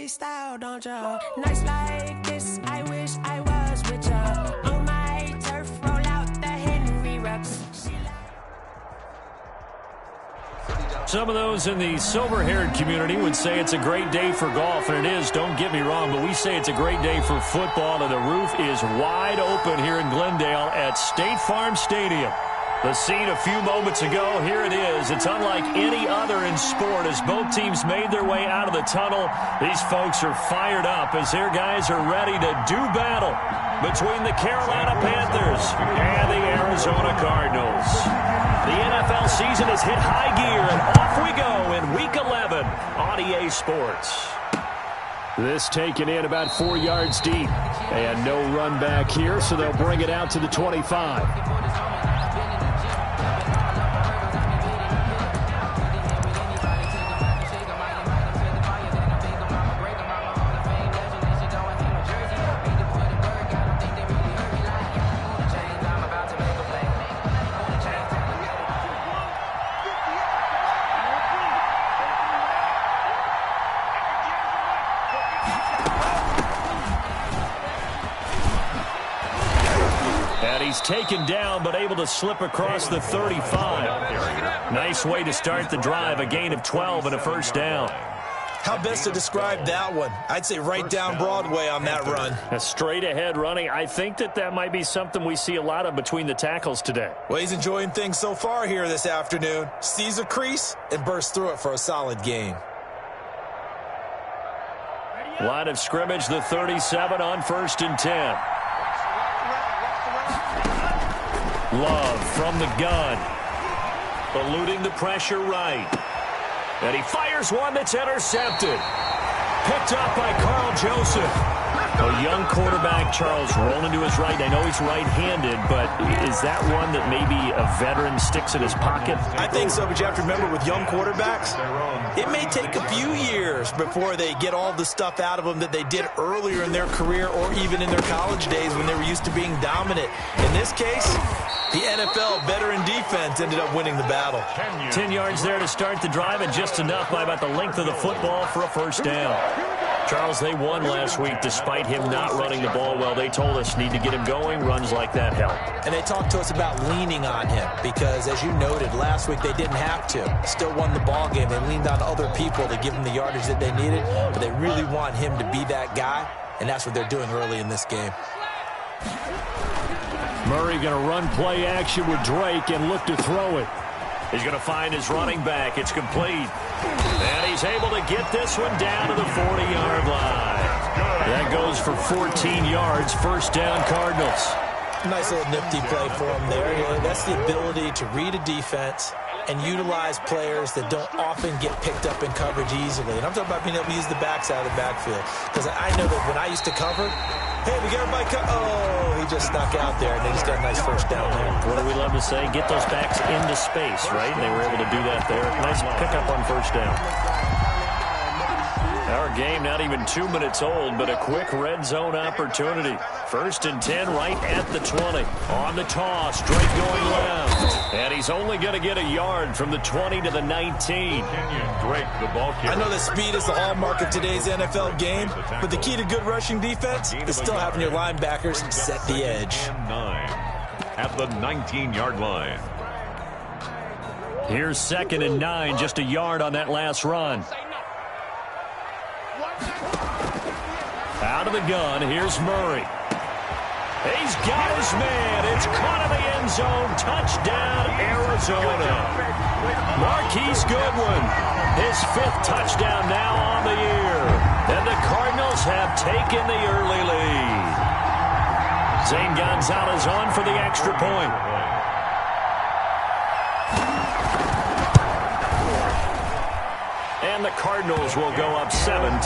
Style, don't ya? Nights like this, I wish I was with ya. On my turf, roll out the Henry Rux. Some of those in the silver-haired community would say it's a great day for golf, and it is, don't get me wrong, but we say it's a great day for football, and the roof is wide open here in Glendale at State Farm Stadium. The scene a few moments ago, here it is. It's unlike any other in sport as both teams made their way out of the tunnel. These folks are fired up as their guys are ready to do battle between the Carolina Panthers and the Arizona Cardinals. The NFL season has hit high gear, and off we go in Week 11 on EA Sports. This taken in about 4 yards deep. And no run back here, so they'll bring it out to the 25. Taken down, but able to slip across the 35. Nice way to start the drive, a gain of 12 and a first down. How best to describe that one? I'd say right down Broadway on that run. A straight-ahead running. I think that might be something we see a lot of between the tackles today. Well, he's enjoying things so far here this afternoon. Sees a crease and bursts through it for a solid gain. Line of scrimmage, the 37 on 1st and 10. Love from the gun. Eluding the pressure right. And he fires one that's intercepted. Picked up by Carl Joseph. A young quarterback, Charles, rolling to his right. I know he's right-handed, but is that one that maybe a veteran sticks in his pocket? I think so, but you have to remember with young quarterbacks, it may take a few years before they get all the stuff out of them that they did earlier in their career or even in their college days when they were used to being dominant. In this case, the NFL veteran defense ended up winning the battle. 10 yards there to start the drive, and just enough by about the length of the football for a first down. Charles, they won last week despite him not running the ball well. They told us need to get him going. Runs like that help. And they talked to us about leaning on him because, as you noted, last week they didn't have to. Still won the ball game. They leaned on other people to give them the yardage that they needed, but they really want him to be that guy, and that's what they're doing early in this game. Murray going to run play action with Drake and look to throw it. He's going to find his running back. It's complete. And he's able to get this one down to the 40-yard line. That goes for 14 yards. First down, Cardinals. Nice little nifty play for him there. That's the ability to read a defense and utilize players that don't often get picked up in coverage easily. And I'm talking about being able to use the backside of the backfield. Because I know that when I used to cover, hey, we got everybody oh, he just snuck out there, and they just got a nice first down there. What do we love to say? Get those backs into space, right? And they were able to do that there. Nice pickup on first down. Our game not even 2 minutes old, but a quick red zone opportunity. 1st and 10 right at the 20. On the toss, Drake going left. And he's only going to get a yard from the 20 to the 19. Drake, the ball kicker. I know that speed is the hallmark of today's NFL game, but the key to good rushing defense is still having your linebackers set the edge. 9 at the 19-yard line. Here's 2nd and 9, just a yard on that last run. Out of the gun, here's Murray. He's got his man. It's caught in the end zone. Touchdown, Arizona. Marquise Goodwin, his 5th touchdown now on the year. And the Cardinals have taken the early lead. Zane Gonzalez on for the extra point. and the Cardinals will go up 7-0.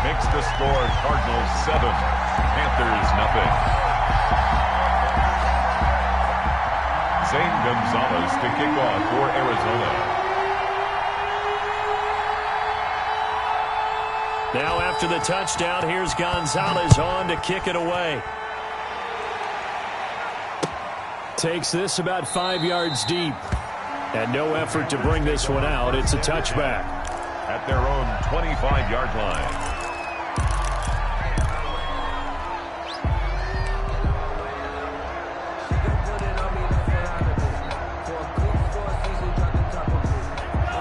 Makes the score Cardinals 7, Panthers nothing. Zane Gonzalez to kick off for Arizona. Now after the touchdown, here's Gonzalez on to kick it away. Takes this about 5 yards deep. And no effort to bring this one out. It's a touchback. At their own 25-yard line.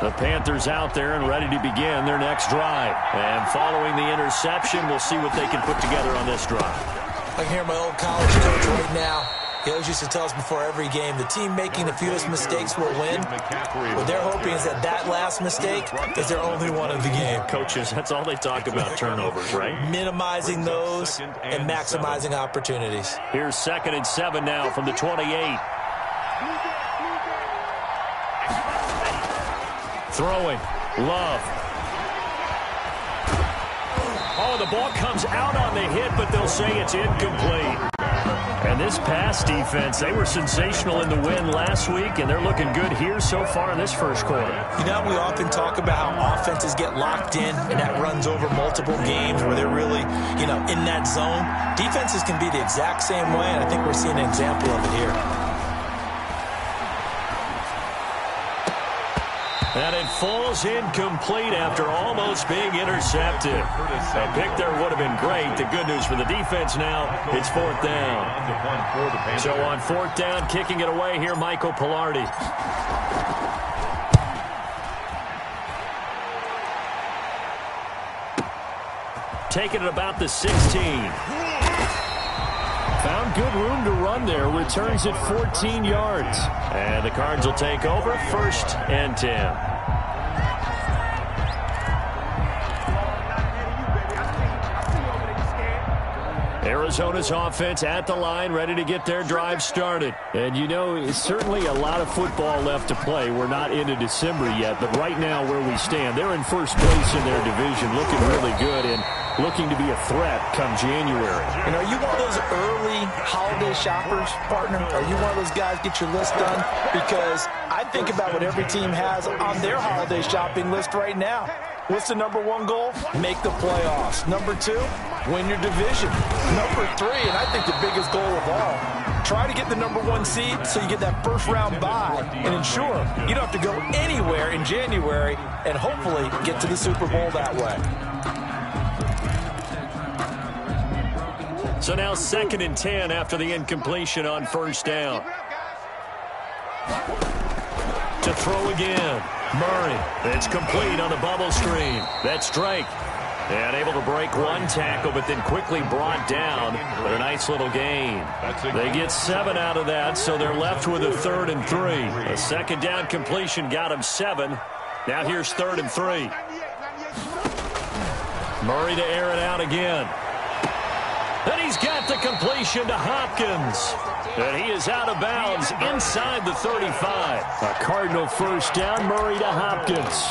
The Panthers out there and ready to begin their next drive. And following the interception, we'll see what they can put together on this drive. I can hear my old college coach right now. He always used to tell us before every game, the team making the fewest mistakes will win. What they're hoping is that that last mistake is their only one of the game. Coaches, that's all they talk about, turnovers, right? Minimizing those and maximizing opportunities. Here's 2nd and 7 now from the 28. Throwing. Love. Oh, the ball comes out on the hit, but they'll say it's incomplete. And this pass defense, they were sensational in the win last week, and they're looking good here so far in this first quarter. You know, we often talk about how offenses get locked in, and that runs over multiple games where they're really, in that zone. Defenses can be the exact same way, and I think we're seeing an example of it here. And it falls incomplete after almost being intercepted. A pick there would have been great. The good news for the defense now, it's 4th down. So on 4th down, kicking it away here, Michael Pilardi. Taking it about the 16. Found good room to run there. Returns it 14 yards. And the Cards will take over 1st and 10. Arizona's offense at the line, ready to get their drive started. And it's certainly a lot of football left to play. We're not into December yet, but right now where we stand, they're in first place in their division, looking really good and looking to be a threat come January. And are you one of those early holiday shoppers, partner? Are you one of those guys get your list done? Because I think about what every team has on their holiday shopping list right now. What's the number 1 goal? Make the playoffs. Number 2, win your division. Number 3, and I think the biggest goal of all, try to get the number 1 seed so you get that first-round bye and ensure you don't have to go anywhere in January and hopefully get to the Super Bowl that way. So now 2nd and 10 after the incompletion on 1st down. To throw again. Murray. It's complete on the bubble screen. That's Drake. And able to break one tackle, but then quickly brought down. But a nice little gain. They get 7 out of that, so they're left with a 3rd and 3. A 2nd down completion got him 7. Now here's 3rd and 3. Murray to air it out again. And he's got the completion to Hopkins. And he is out of bounds inside the 35. A Cardinal first down, Murray to Hopkins.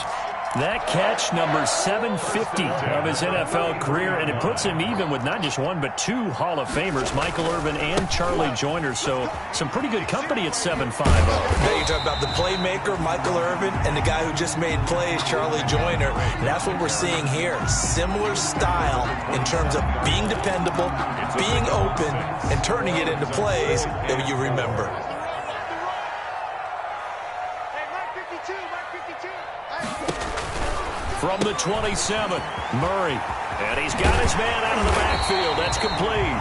That catch, number 750 of his NFL career, and it puts him even with not just 1 but 2 Hall of Famers, Michael Irvin and Charlie Joyner. So some pretty good company at 7'5". Yeah, you talk about the playmaker, Michael Irvin, and the guy who just made plays, Charlie Joyner. And that's what we're seeing here. Similar style in terms of being dependable, being open, and turning it into plays that you remember. From the 27, Murray. And he's got his man out of the backfield. That's complete.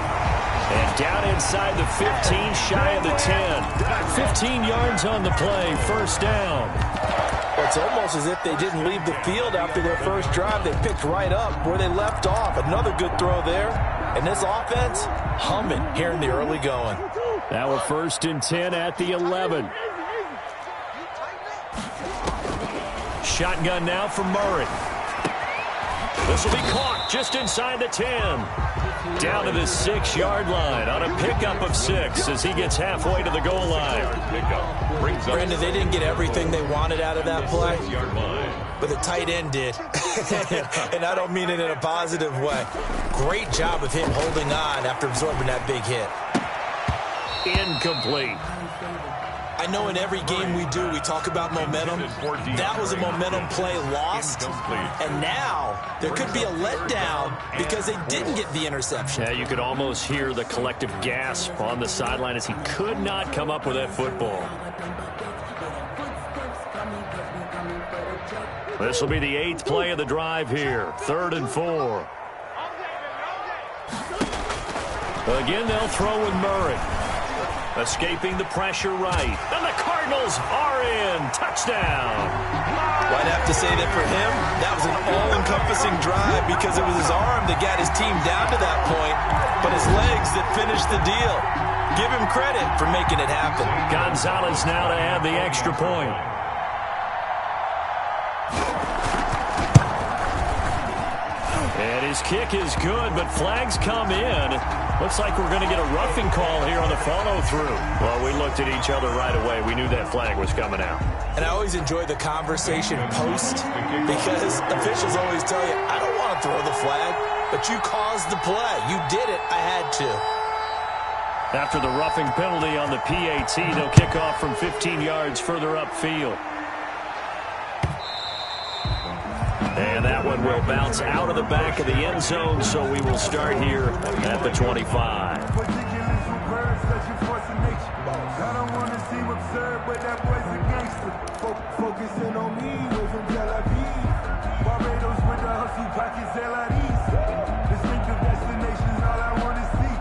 And down inside the 15, shy of the 10. 15 yards on the play, first down. It's almost as if they didn't leave the field after their first drive. They picked right up where they left off. Another good throw there. And this offense, humming here in the early going. Now a 1st and 10 at the 11. Shotgun now for Murray. This will be caught just inside the 10. Down to the 6-yard line on a pickup of 6 as he gets halfway to the goal line. Pickup brings up. Brandon, they didn't get everything they wanted out of that play, but the tight end did. And I don't mean it in a positive way. Great job of him holding on after absorbing that big hit. Incomplete. I know in every game we do, we talk about momentum. That was a momentum play lost. And now there could be a letdown because they didn't get the interception. Yeah, you could almost hear the collective gasp on the sideline as he could not come up with that football. This will be the 8th play of the drive here. 3rd and 4. Again, they'll throw with Murray. Escaping the pressure right. And the Cardinals are in. Touchdown. Well, I'd have to say that for him, that was an all-encompassing drive because it was his arm that got his team down to that point, but his legs that finished the deal. Give him credit for making it happen. Gonzalez now to add the extra point. And his kick is good, but flags come in. Looks like we're going to get a roughing call here on the follow-through. Well, we looked at each other right away. We knew that flag was coming out. And I always enjoy the conversation post because officials always tell you, I don't want to throw the flag, but you caused the play. You did it. I had to. After the roughing penalty on the PAT, they'll kick off from 15 yards further upfield. And that one will bounce out of the back of the end zone, so we will start here at the 25. Focusing on me, from Tel Aviv. Barbados with the hustle pockets, distinctive destinations, all I want to see.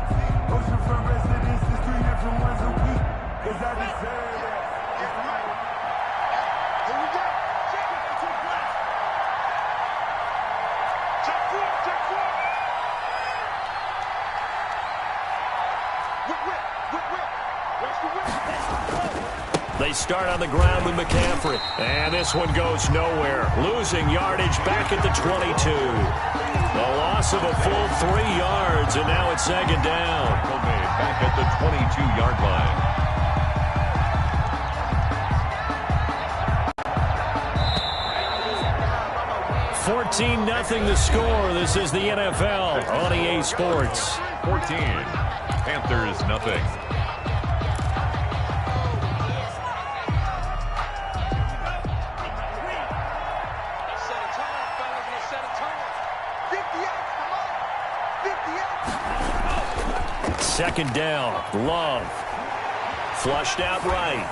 Oceanfront residences, 3 different ones a week. 'Cause I deserve that. Here we go. They start on the ground with McCaffrey. And this one goes nowhere. Losing yardage back at the 22. A loss of a full 3 yards, and now it's 2nd down. Back at the 22-yard line. $14-0 the score. This is the NFL on EA Sports. 14. Panthers nothing. Second down. Love. Flushed out right.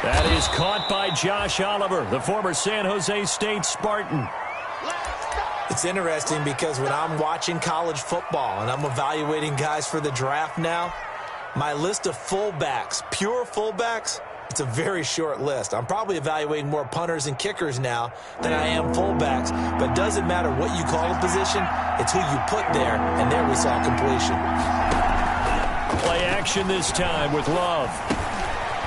That is caught by Josh Oliver, the former San Jose State Spartan. It's interesting because when I'm watching college football and I'm evaluating guys for the draft now, my list of fullbacks, pure fullbacks, it's a very short list. I'm probably evaluating more punters and kickers now than I am fullbacks. But it doesn't matter what you call a position, it's who you put there, and there we saw completion. Play action this time with Love.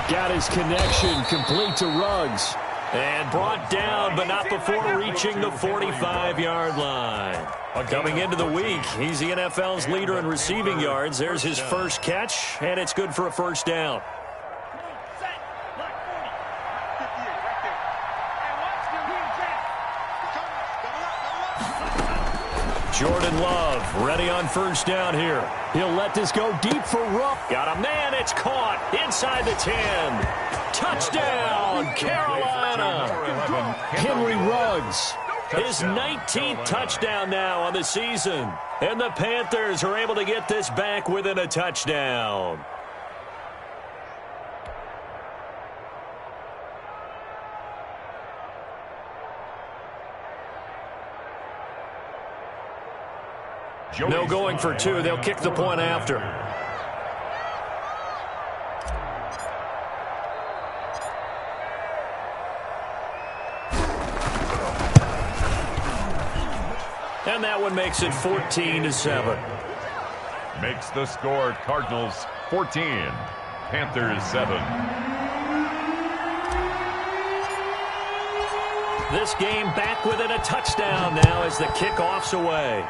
Got his connection complete to Ruggs. And brought down, but not before reaching the 45-yard line. Coming into the week, he's the NFL's leader in receiving yards. There's his first catch, and it's good for a first down. Jordan Love ready on first down here. He'll let this go deep for Rupp. Got a man. It's caught inside the 10. Touchdown, Carolina. Henry Ruggs. His 19th touchdown now on the season. And the Panthers are able to get this back within a touchdown. No going for 2. They'll kick the point after. And that one makes it 14-7. Makes the score Cardinals 14, Panthers 7. This game back within a touchdown now as the kickoff's away.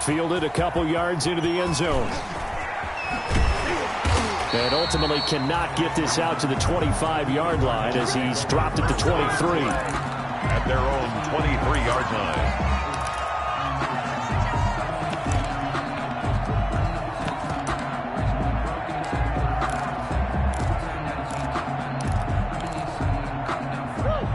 Fielded a couple yards into the end zone. And ultimately cannot get this out to the 25-yard line as he's dropped it to 23. At their own 23-yard line.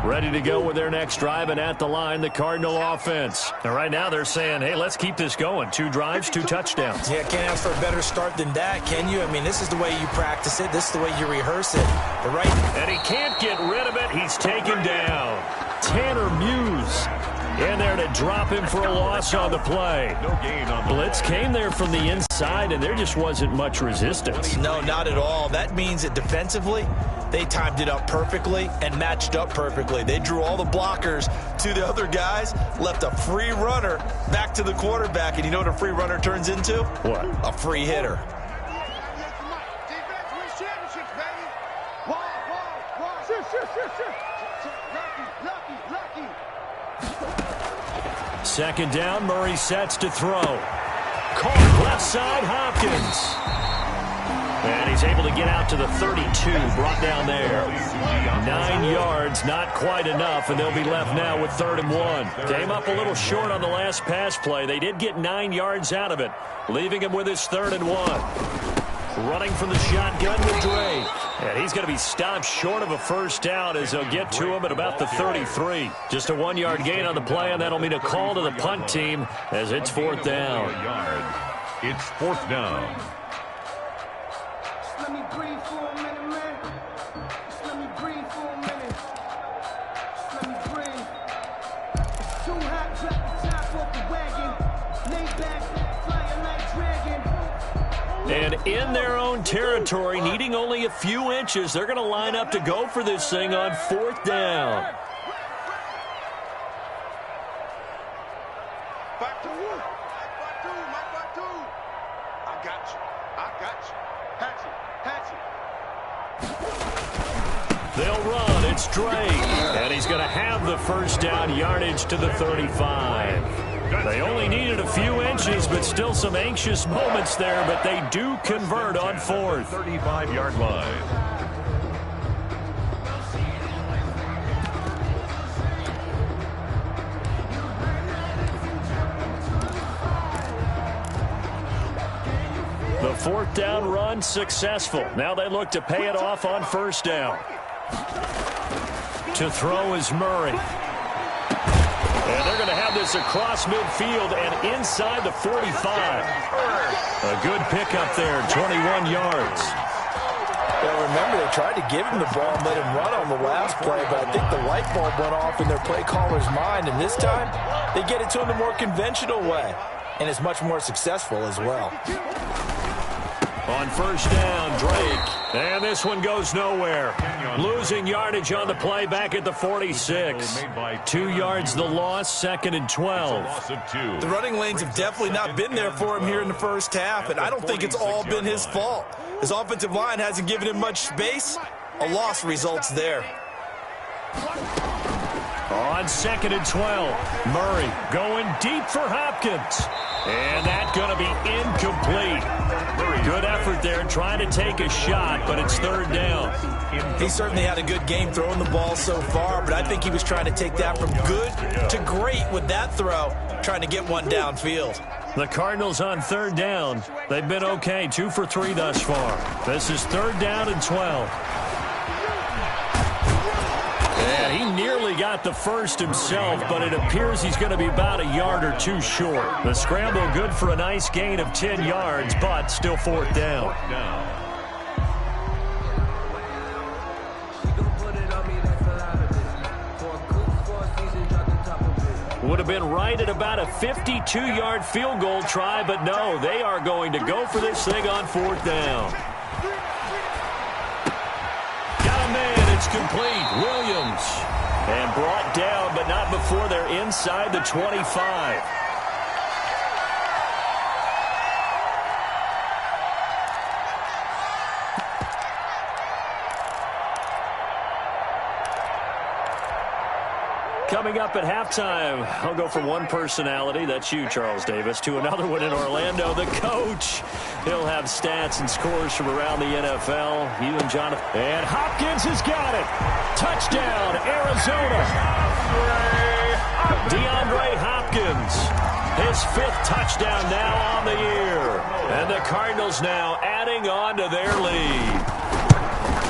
Ready to go with their next drive, and at the line, the Cardinal offense. And right now they're saying, hey, let's keep this going. 2 drives, 2 touchdowns. Yeah, can't ask for a better start than that, can you? I mean, this is the way you practice it. This is the way you rehearse it. But right... And he can't get rid of it. He's taken down. Tanner Muse in there to drop him for a loss on the play. No gain on the blitz came there from the inside, and there just wasn't much resistance. No, not at all. That means that defensively, they timed it up perfectly and matched up perfectly. They drew all the blockers to the other guys, left a free runner back to the quarterback, and you know what a free runner turns into? What? A free hitter. Second down, Murray sets to throw. Caught left side, Hopkins. And he's able to get out to the 32, brought down there. 9 yards, not quite enough, and they'll be left now with 3rd and 1. Came up a little short on the last pass play. They did get 9 yards out of it, leaving him with his 3rd and 1. Running from the shotgun with Drake. And he's going to be stopped short of a first down as they'll get to him at about the 33. Just a 1-yard gain on the play, and that'll mean a call to the punt team as it's 4th down. It's 4th down. Let me breathe for a minute, man. Just let me breathe for a minute. Just let me breathe. It's too hot, drop the top off the wagon. Lay back, flying like dragon. And in their own territory, needing only a few inches, they're going to line up to go for this thing on 4th down. Back to wood. Back to. I got you. Hatchet. They'll run. It's Drake. And he's going to have the first down yardage to the 35. They only needed a few inches, but still some anxious moments there, but they do convert on 4th. 35-yard line. The 4th down run successful. Now they look to pay it off on 1st down. To throw is Murray. And they're going to have this across midfield and inside the 45. A good pickup there, 21 yards. Well, remember, they tried to give him the ball and let him run on the last play, but I think the light bulb went off in their play caller's mind, and this time they get it to him the more conventional way, and it's much more successful as well. On 1st down, Drake. And this one goes nowhere. Losing yardage on the play back at the 46. 2 yards the loss, 2nd and 12. The running lanes have definitely not been there for him here in the first half, and I don't think it's all been his fault. His offensive line hasn't given him much space. A loss results there. On 2nd and 12, Murray going deep for Hopkins. And that's going to be incomplete. Good effort there, trying to take a shot, but it's 3rd down. He certainly had a good game throwing the ball so far, but I think he was trying to take that from good to great with that throw, trying to get one downfield. The Cardinals on 3rd down. They've been okay, 2 for 3 thus far. This is 3rd down and 12. And he nearly got the first himself, but it appears he's going to be about a yard or 2 short. The scramble good for a nice gain of 10 yards, but still 4th down. Would have been right at about a 52-yard field goal try, but no, they are going to go for this thing on 4th down. Got a man, it's complete. Williams. And brought down, but not before they're inside the 25. Coming up at halftime, I'll go from one personality, that's you, Charles Davis, to another one in Orlando, the coach. He'll have stats and scores from around the NFL. You and Jonathan. And Hopkins has got it. Touchdown, Arizona. DeAndre Hopkins, his 5th touchdown now on the year. And the Cardinals now adding on to their lead.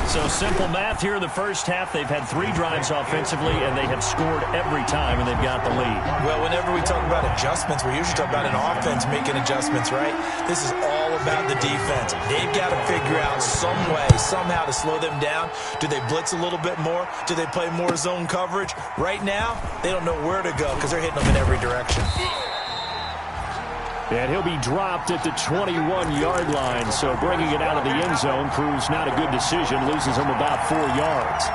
So simple math here in the first half. They've had 3 drives offensively, and they have scored every time, and they've got the lead. Well, whenever we talk about adjustments, we usually talk about an offense making adjustments, right? This is all about the defense. They've got to figure out some way, somehow to slow them down. Do they blitz a little bit more? Do they play more zone coverage? Right now, they don't know where to go because they're hitting them in every direction. And he'll be dropped at the 21-yard line, so bringing it out of the end zone proves not a good decision, loses him about 4 yards.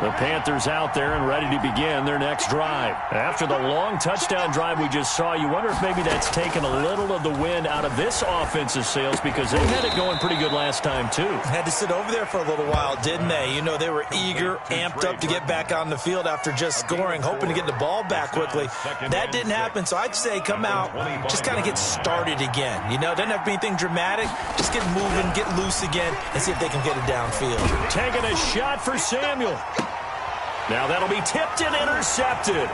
The Panthers out there and ready to begin their next drive. After the long touchdown drive we just saw, you wonder if maybe that's taken a little of the wind out of this offensive sails because they had it going pretty good last time, too. Had to sit over there for a little while, didn't they? You know, they were eager, amped up to get back on the field after just scoring, hoping to get the ball back quickly. That didn't happen, so I'd say come out, just kind of get started again. You know, doesn't have to be anything dramatic. Just get moving, get loose again, and see if they can get it downfield. Taking a shot for Samuel. Now that'll be tipped and intercepted.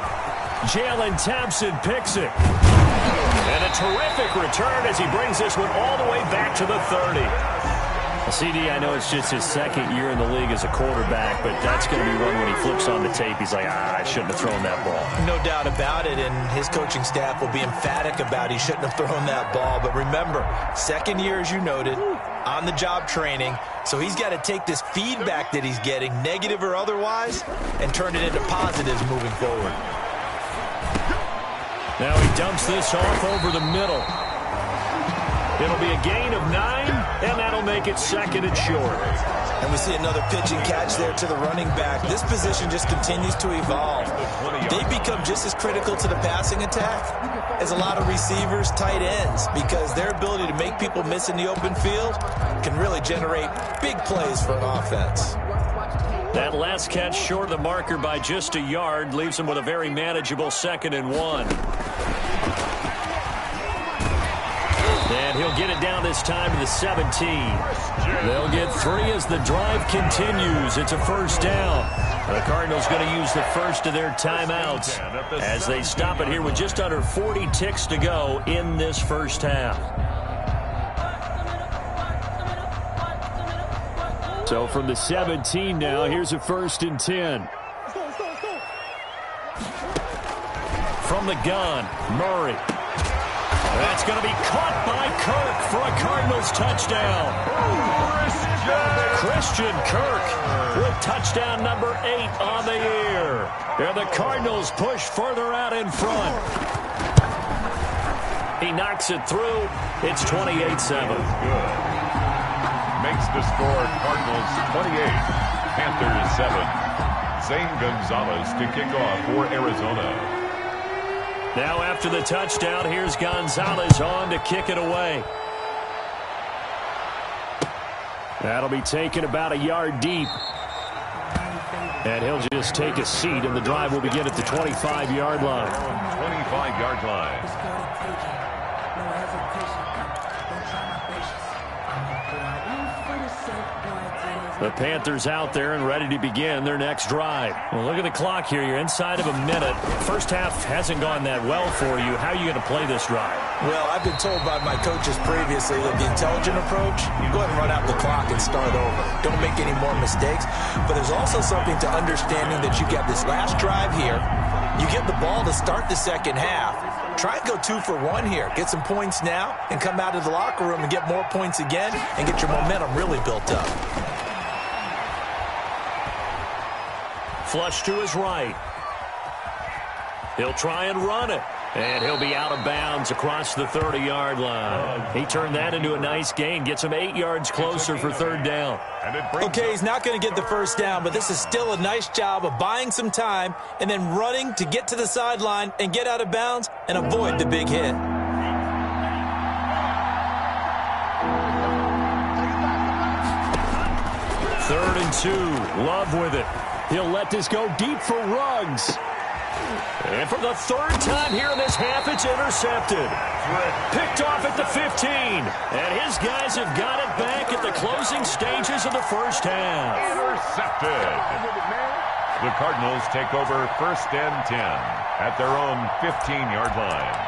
Jalen Thompson picks it. And a terrific return as he brings this one all the way back to the 30. CD, I know it's just his 2nd year in the league as a quarterback, but that's going to be one when he flips on the tape. He's like, I shouldn't have thrown that ball. No doubt about it, and his coaching staff will be emphatic about he shouldn't have thrown that ball. But remember, 2nd year, as you noted, on-the-job training, so he's got to take this feedback that he's getting, negative or otherwise, and turn it into positives moving forward. Now he dumps this off over the middle. It'll be a gain of 9, and that'll make it 2nd and short. And we see another pitch and catch there to the running back. This position just continues to evolve. They become just as critical to the passing attack as a lot of receivers, tight ends, because their ability to make people miss in the open field can really generate big plays for an offense. That last catch short of the marker by just a yard leaves them with a very manageable 2nd and 1. And he'll get it down this time to the 17. They'll get 3 as the drive continues. It's a first down. The Cardinals going to use the first of their timeouts as they stop it here with just under 40 ticks to go in this first half. So from the 17 now, here's a 1st and 10. From the gun, Murray. That's going to be caught by Kirk for a Cardinals touchdown. Christian Kirk with touchdown number 8 on the year. And the Cardinals push further out in front. He knocks it through. It's 28-7. Makes the score Cardinals 28, Panthers 7. Zane Gonzalez to kick off for Arizona. Now after the touchdown, here's Gonzalez on to kick it away. That'll be taken about a yard deep. And he'll just take a seat, and the drive will begin at the 25-yard line. 25-yard line. The Panthers out there and ready to begin their next drive. Well, look at the clock here. You're inside of a minute. First half hasn't gone that well for you. How are you going to play this drive? Well, I've been told by my coaches previously that the intelligent approach, go ahead and run out the clock and start over. Don't make any more mistakes. But there's also something to understanding that you got this last drive here. You get the ball to start the second half. Try and go 2 for 1 here. Get some points now and come out of the locker room and get more points again and get your momentum really built up. Flush to his right. He'll try and run it. And he'll be out of bounds across the 30-yard line. He turned that into a nice gain. Gets him 8 yards closer for 3rd down. Okay, he's not going to get the first down, but this is still a nice job of buying some time and then running to get to the sideline and get out of bounds and avoid the big hit. Third and 2. Love with it. He'll let this go deep for Ruggs. And for the third time here in this half, it's intercepted. Picked off at the 15. And his guys have got it back at the closing stages of the first half. Intercepted. The Cardinals take over 1st and 10 at their own 15-yard line.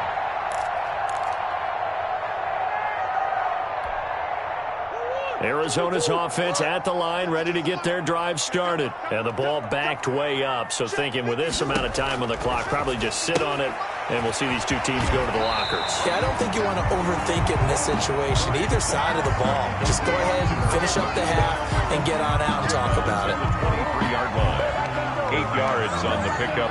Arizona's offense at the line, ready to get their drive started. And the ball backed way up, so thinking with this amount of time on the clock, probably just sit on it, and we'll see these two teams go to the lockers. Yeah, I don't think you want to overthink it in this situation. Either side of the ball. Just go ahead and finish up the half and get on out and talk about it. 23-yard line. 8 yards on the pickup.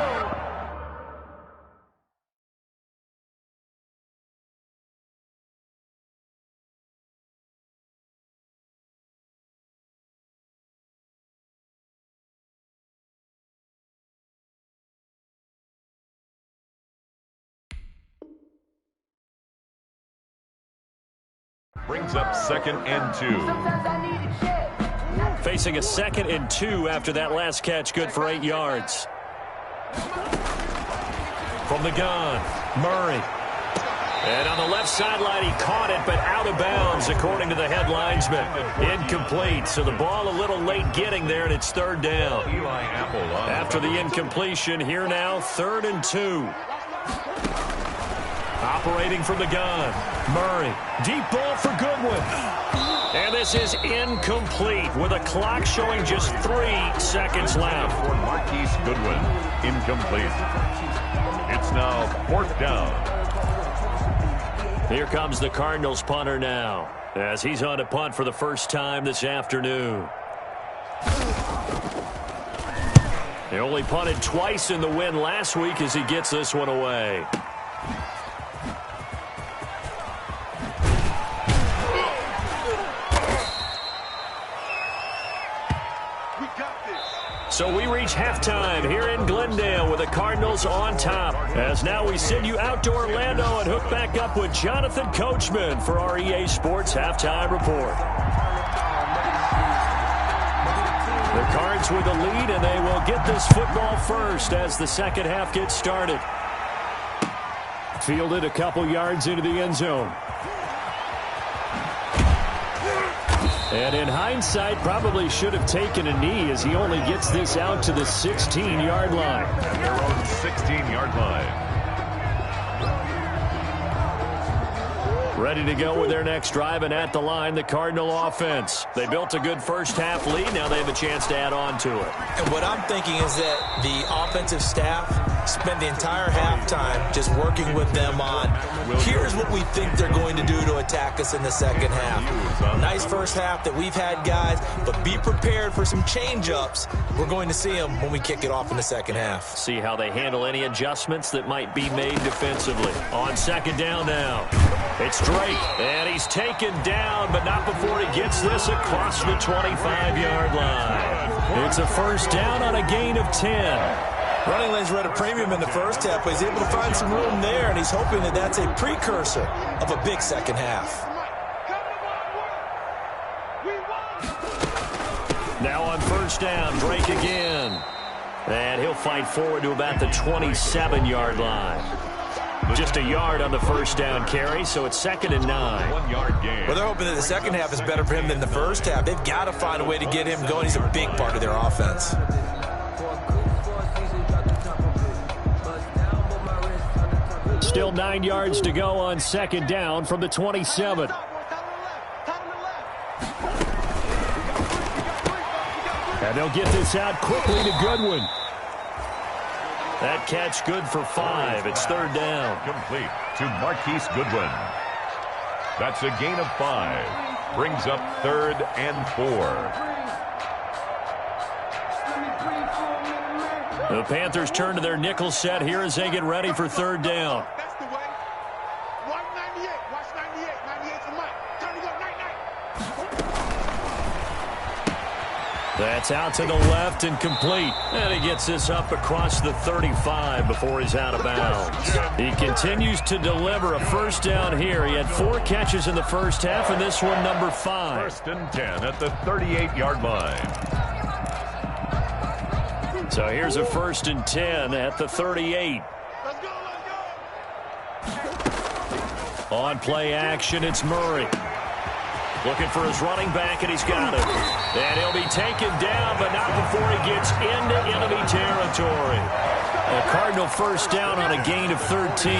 Brings up 2nd and 2. Facing a 2nd and 2 after that last catch, good for 8 yards. From the gun, Murray. And on the left sideline, he caught it, but out of bounds, according to the head linesman. Incomplete, so the ball a little late getting there, and it's 3rd down. After the incompletion, here now, 3rd and 2. Operating from the gun, Murray. Deep ball for Goodwin. And this is incomplete with a clock showing just 3 seconds left. For Marquise Goodwin, incomplete. It's now 4th down. Here comes the Cardinals punter now, as he's on to punt for the first time this afternoon. He only punted twice in the win last week as he gets this one away. So we reach halftime here in Glendale with the Cardinals on top. As now we send you out to Orlando and hook back up with Jonathan Coachman for our EA Sports Halftime Report. The Cards with the lead, and they will get this football first as the second half gets started. Fielded a couple yards into the end zone. And in hindsight, probably should have taken a knee as he only gets this out to the 16-yard line. Their own 16-yard line. Ready to go with their next drive, and at the line, the Cardinal offense. They built a good first half lead. Now they have a chance to add on to it. And what I'm thinking is that the offensive staff spent the entire halftime just working with them on, here's what we think they're going to do to attack us in the second half. Nice first half that we've had, guys, but be prepared for some change-ups. We're going to see them when we kick it off in the second half. See how they handle any adjustments that might be made defensively. On second down now. It's Drake, and he's taken down, but not before he gets this across the 25-yard line. It's a first down on a gain of 10. Running lanes were at a premium in the first half, but he's able to find some room there, and he's hoping that that's a precursor of a big second half. Now on first down, Drake again. And he'll fight forward to about the 27-yard line. Just a yard on the first down carry, so it's 2nd and 9. 1 yard gain. Well, they're hoping that the second half is better for him than the first half. They've got to find a way to get him going. He's a big part of their offense. Still 9 yards to go on second down from the 27. And they'll get this out quickly to Goodwin. That catch good for 5. It's 3rd down. Complete to Marquise Goodwin. That's a gain of 5. Brings up 3rd and 4. The Panthers turn to their nickel set here as they get ready for 3rd down. That's the way. Watch 98. Watch 98. 98 for Mike. Turn it up, 99. That's out to the left and complete. And he gets this up across the 35 before he's out of bounds. He continues to deliver a first down here. He had 4 catches in the first half, and this one number 5. 1st and 10 at the 38-yard line. So here's a 1st and 10 at the 38. On play action, it's Murray. Looking for his running back, and he's got it. And he'll be taken down, but not before he gets into enemy territory. A Cardinal 1st down on a gain of 13.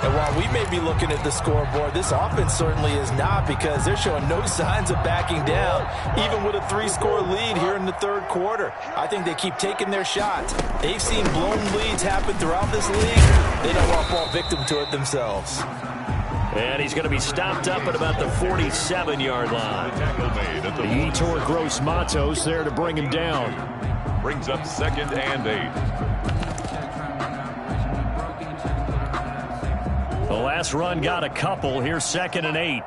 And while we may be looking at the scoreboard, this offense certainly is not, because they're showing no signs of backing down, even with a 3-score lead here in the 3rd quarter. I think they keep taking their shots. They've seen blown leads happen throughout this league. They don't want to fall victim to it themselves. And he's going to be stopped up at about the 47-yard line. The Etor Gross Matos there to bring him down. Brings up 2nd and 8. The last run got a couple. Here's 2nd and 8.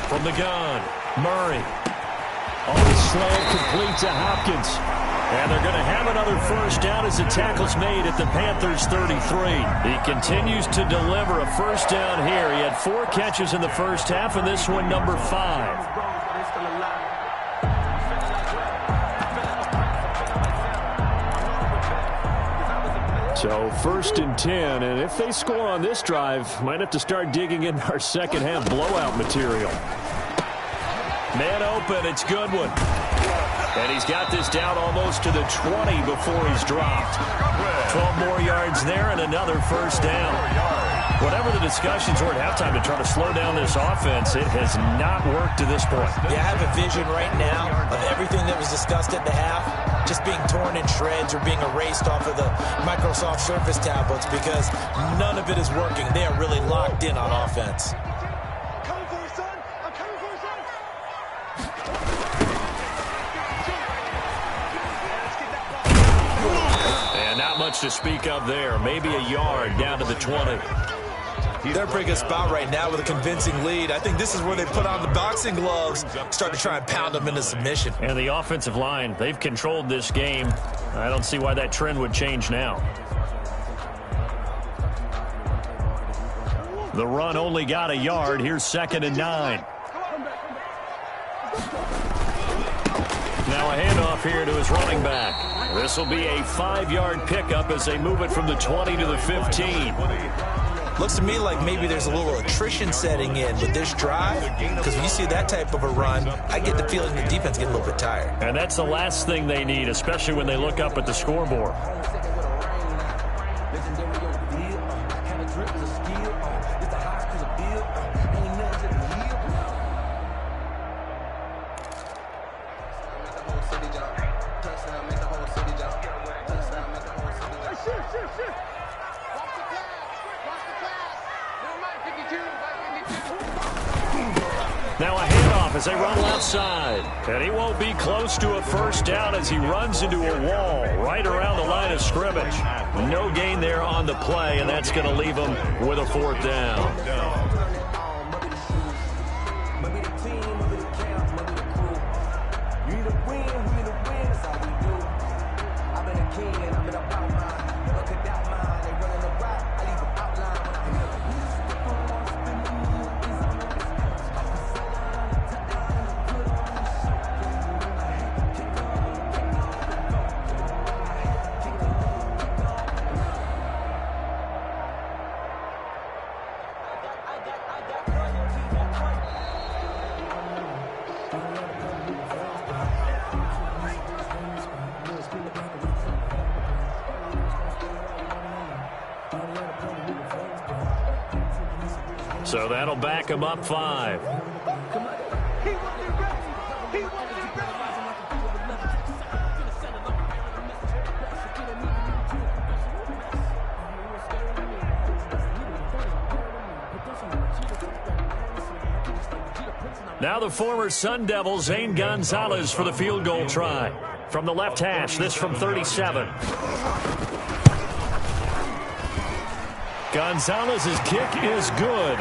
From the gun, Murray. On the slant, complete to Hopkins. And they're going to have another 1st down as the tackle's made at the Panthers' 33. He continues to deliver a 1st down here. He had 4 catches in the 1st half, and this one number 5. So 1st and 10, and if they score on this drive, might have to start digging in our 2nd half blowout material. Man open, it's Goodwin. And he's got this down almost to the 20 before he's dropped. 12 more yards there and another 1st down. Whatever the discussions were at halftime to try to slow down this offense, it has not worked to this point. Yeah, I have a vision right now of everything that was discussed at the half just being torn in shreds or being erased off of the Microsoft Surface tablets, because none of it is working. They are really locked in on offense. And not much to speak of there. Maybe a yard down to the 20. They're a pretty good spot right now with a convincing lead. I think this is where they put on the boxing gloves, start to try and pound them into submission. And the offensive line, they've controlled this game. I don't see why that trend would change now. The run only got a yard. Here's 2nd and 9. Now a handoff here to his running back. This will be a 5-yard pickup as they move it from the 20 to the 15. Looks to me like maybe there's a little attrition setting in with this drive, because when you see that type of a run, I get the feeling the defense gets a little bit tired. And that's the last thing they need, especially when they look up at the scoreboard. Now a handoff as they run left side. And he won't be close to a 1st down as he runs into a wall right around the line of scrimmage. No gain there on the play, and that's going to leave him with a 4th down. So that'll back him up 5. Now the former Sun Devil, Zane Gonzalez, for the field goal try. From the left hash, this from 37. Gonzalez's kick is good,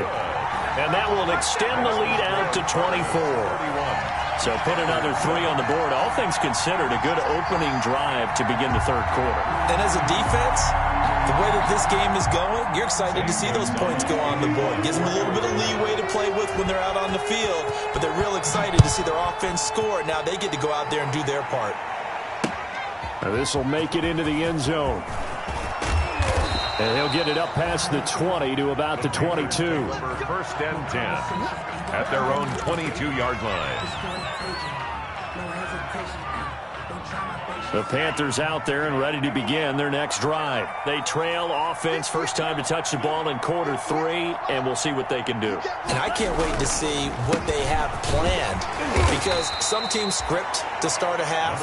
and that will extend the lead out to 24. So put another 3 on the board. All things considered, a good opening drive to begin the third quarter. And as a defense, the way that this game is going, you're excited to see those points go on the board. Gives them a little bit of leeway to play with when they're out on the field, but they're real excited to see their offense score. Now they get to go out there and do their part. This will make it into the end zone. And he'll get it up past the 20 to about the 22. First and 10 at their own 22-yard line. The Panthers out there and ready to begin their next drive. They trail offense, first time to touch the ball in quarter 3, and we'll see what they can do. And I can't wait to see what they have planned, because some teams script to start a half.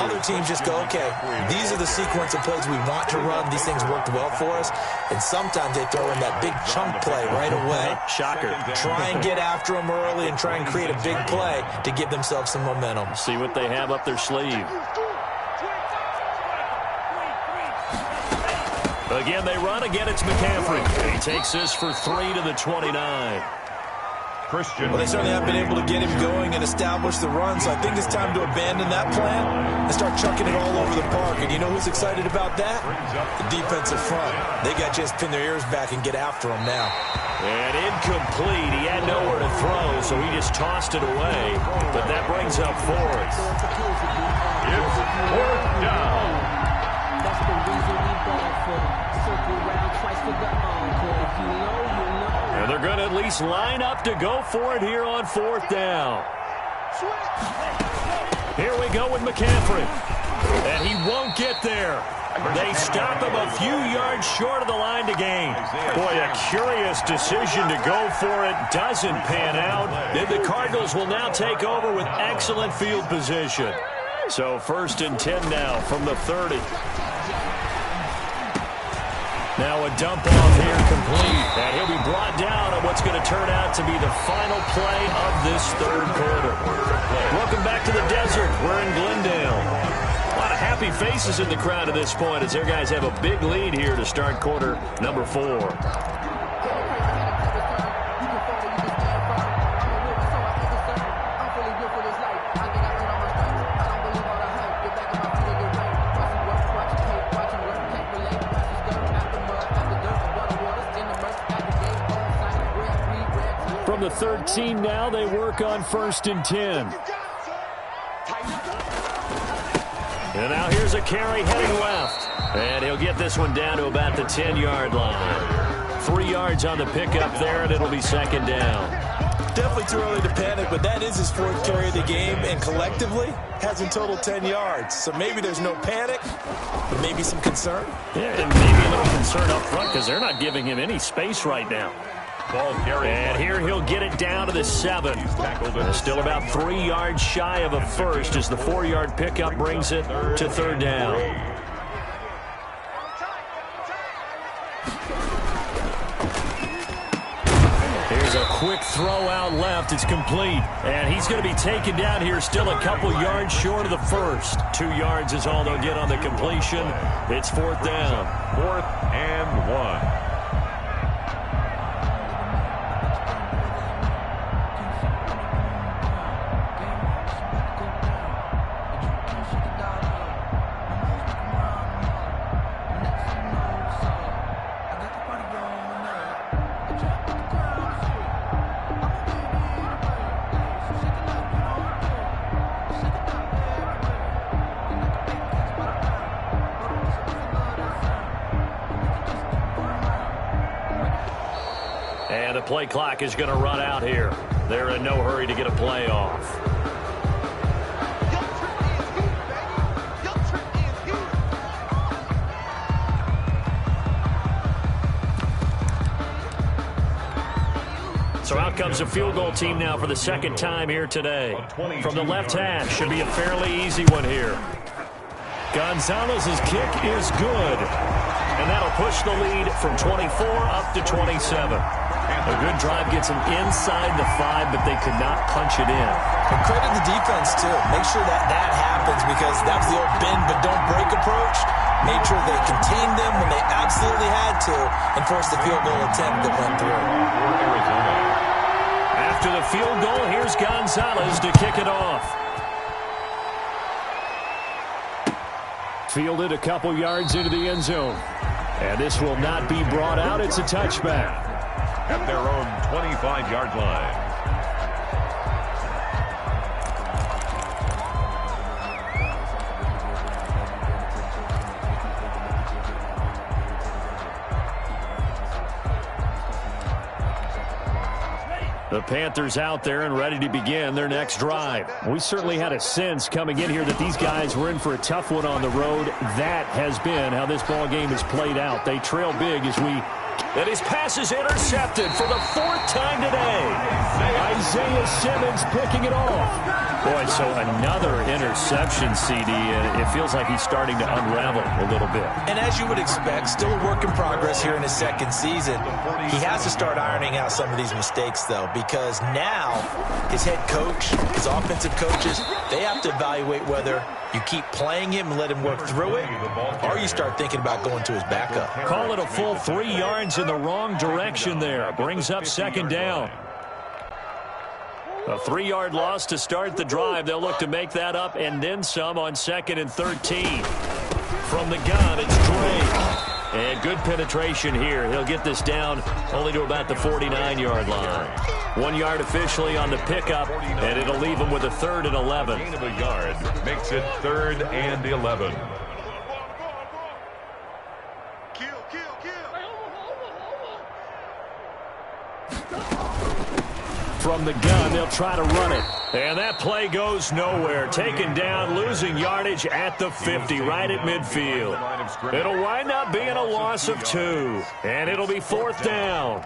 Other teams just go, okay, these are the sequence of plays we want to run. These things worked well for us. And sometimes they throw in that big chunk play right away. Shocker. Try and get after them early and try and create a big play to give themselves some momentum. See what they have up their sleeve. Again, they run. Again, it's McCaffrey. He takes this for 3 to the 29. Christian. Well, they certainly have been able to get him going and establish the run, so I think it's time to abandon that plan and start chucking it all over the park. And you know who's excited about that? The defensive front. They got to just pin their ears back and get after him now. And incomplete. He had nowhere to throw, so he just tossed it away. But that brings up 4th. It's 4th down. That's the reason we ball for. Circle round twice for the encore. If you know, you know. And they're going to at least line up to go for it here on 4th down. Here we go with McCaffrey. And he won't get there. They stop him a few yards short of the line to gain. Boy, a curious decision to go for it. Doesn't pan out. And the Cardinals will now take over with excellent field position. So 1st and 10 now from the 30. Now a dump off here complete. And he'll be brought down on what's going to turn out to be the final play of this third quarter. Welcome back to the desert. We're in Glendale. A lot of happy faces in the crowd at this point as their guys have a big lead here to start quarter number 4. From the 13 now, they work on 1st and 10. And now here's a carry heading left. And he'll get this one down to about the 10-yard line. 3 yards on the pickup there, and it'll be 2nd down. Definitely too early to panic, but that is his 4th carry of the game, and collectively has in total 10 yards. So maybe there's no panic, but maybe some concern. Yeah, and maybe a little concern up front because they're not giving him any space right now. And here he'll get it down to the 7. Still about 3 yards shy of a first as the 4-yard pickup brings it to 3rd down. Here's a quick throw out left. It's complete. And he's going to be taken down here still a couple yards short of the first. 2 yards is all they'll get on the completion. It's 4th down. 4th and 1. And the play clock is going to run out here. They're in no hurry to get a play off. So out comes a field goal team now for the 2nd time here today. From the left hash, should be a fairly easy one here. Gonzalez's kick is good. And that'll push the lead from 24 up to 27. A good drive gets them inside the 5, but they could not punch it in. And credit the defense, too. Make sure that happens, because that was the old bend but don't break approach. Made sure they contained them when they absolutely had to and forced the field goal attempt that went through. After the field goal, here's Gonzalez to kick it off. Fielded a couple yards into the end zone. And this will not be brought out. It's a touchback. At their own 25-yard line. The Panthers out there and ready to begin their next drive. We certainly had a sense coming in here that these guys were in for a tough one on the road. That has been how this ball game has played out. They trail big as we... And his pass is intercepted for the 4th time today. Isaiah Simmons picking it off. Boy, so another interception, CD, and it feels like he's starting to unravel a little bit. And as you would expect, still a work in progress here in his second season. He has to start ironing out some of these mistakes, though, because now his head coach, his offensive coaches, they have to evaluate whether you keep playing him and let him work through it, or you start thinking about going to his backup. Call it a full 3 yards in the wrong direction there. Brings up second down. A 3-yard loss to start the drive. They'll look to make that up and then some on 2nd and 13. From the gun, it's Drake. And good penetration here. He'll get this down only to about the 49-yard line. 1 yard officially on the pickup, and it'll leave him with a 3rd and 11. Gain of a yard makes it 3rd and 11. From the gun, they'll try to run it. And that play goes nowhere. Taken down, losing yardage at the 50, right at midfield. It'll wind up being a loss of 2. And it'll be 4th down.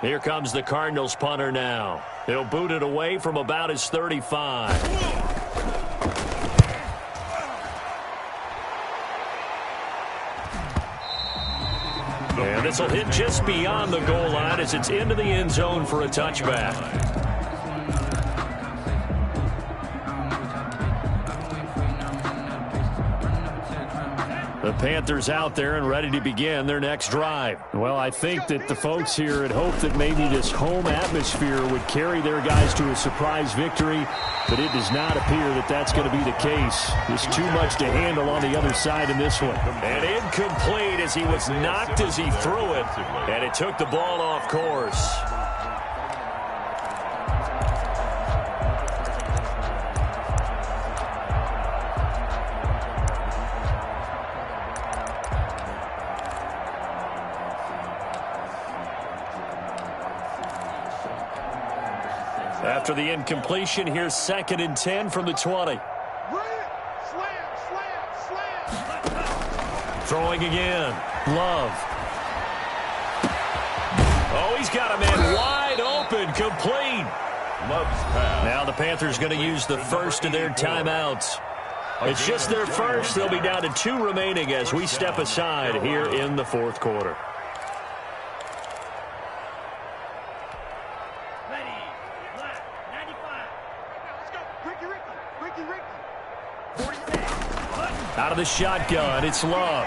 Here comes the Cardinals punter now. He'll boot it away from about his 35. And this will hit just beyond the goal line as it's into the end zone for a touchback. The Panthers out there and ready to begin their next drive. Well, I think that the folks here had hoped that maybe this home atmosphere would carry their guys to a surprise victory, but it does not appear that that's going to be the case. There's too much to handle on the other side in this one. And incomplete as he was knocked as he threw it, and it took the ball off course. After the incompletion, here's 2nd and 10 from the 20. Throwing again. Love. Oh, he's got a man wide open, complete. Love's pass. Now the Panthers going to use the first of their timeouts. It's just their first. They'll be down to 2 remaining as we step aside here in the 4th quarter. Out of the shotgun, it's Love.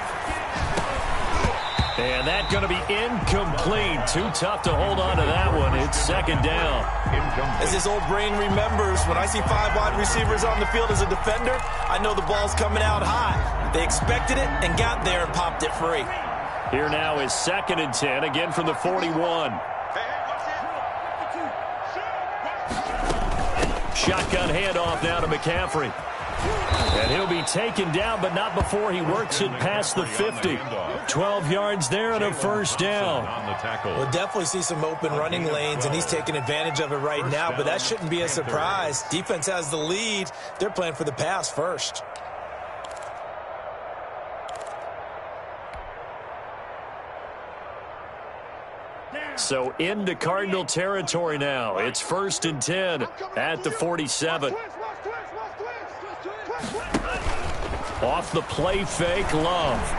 And that's going to be incomplete. Too tough to hold on to that one. It's 2nd down. As his old brain remembers, when I see 5 wide receivers on the field as a defender, I know the ball's coming out high. They expected it and got there and popped it free. Here now is 2nd and 10, again from the 41. Shotgun handoff now to McCaffrey. And he'll be taken down, but not before he works it past the 50. 12 yards there and a 1st down. We'll definitely see some open running lanes, and he's taking advantage of it right now, but that shouldn't be a surprise. Defense has the lead. They're playing for the pass first. So into Cardinal territory now. It's 1st and 10 at the 47. Off the play fake, Love.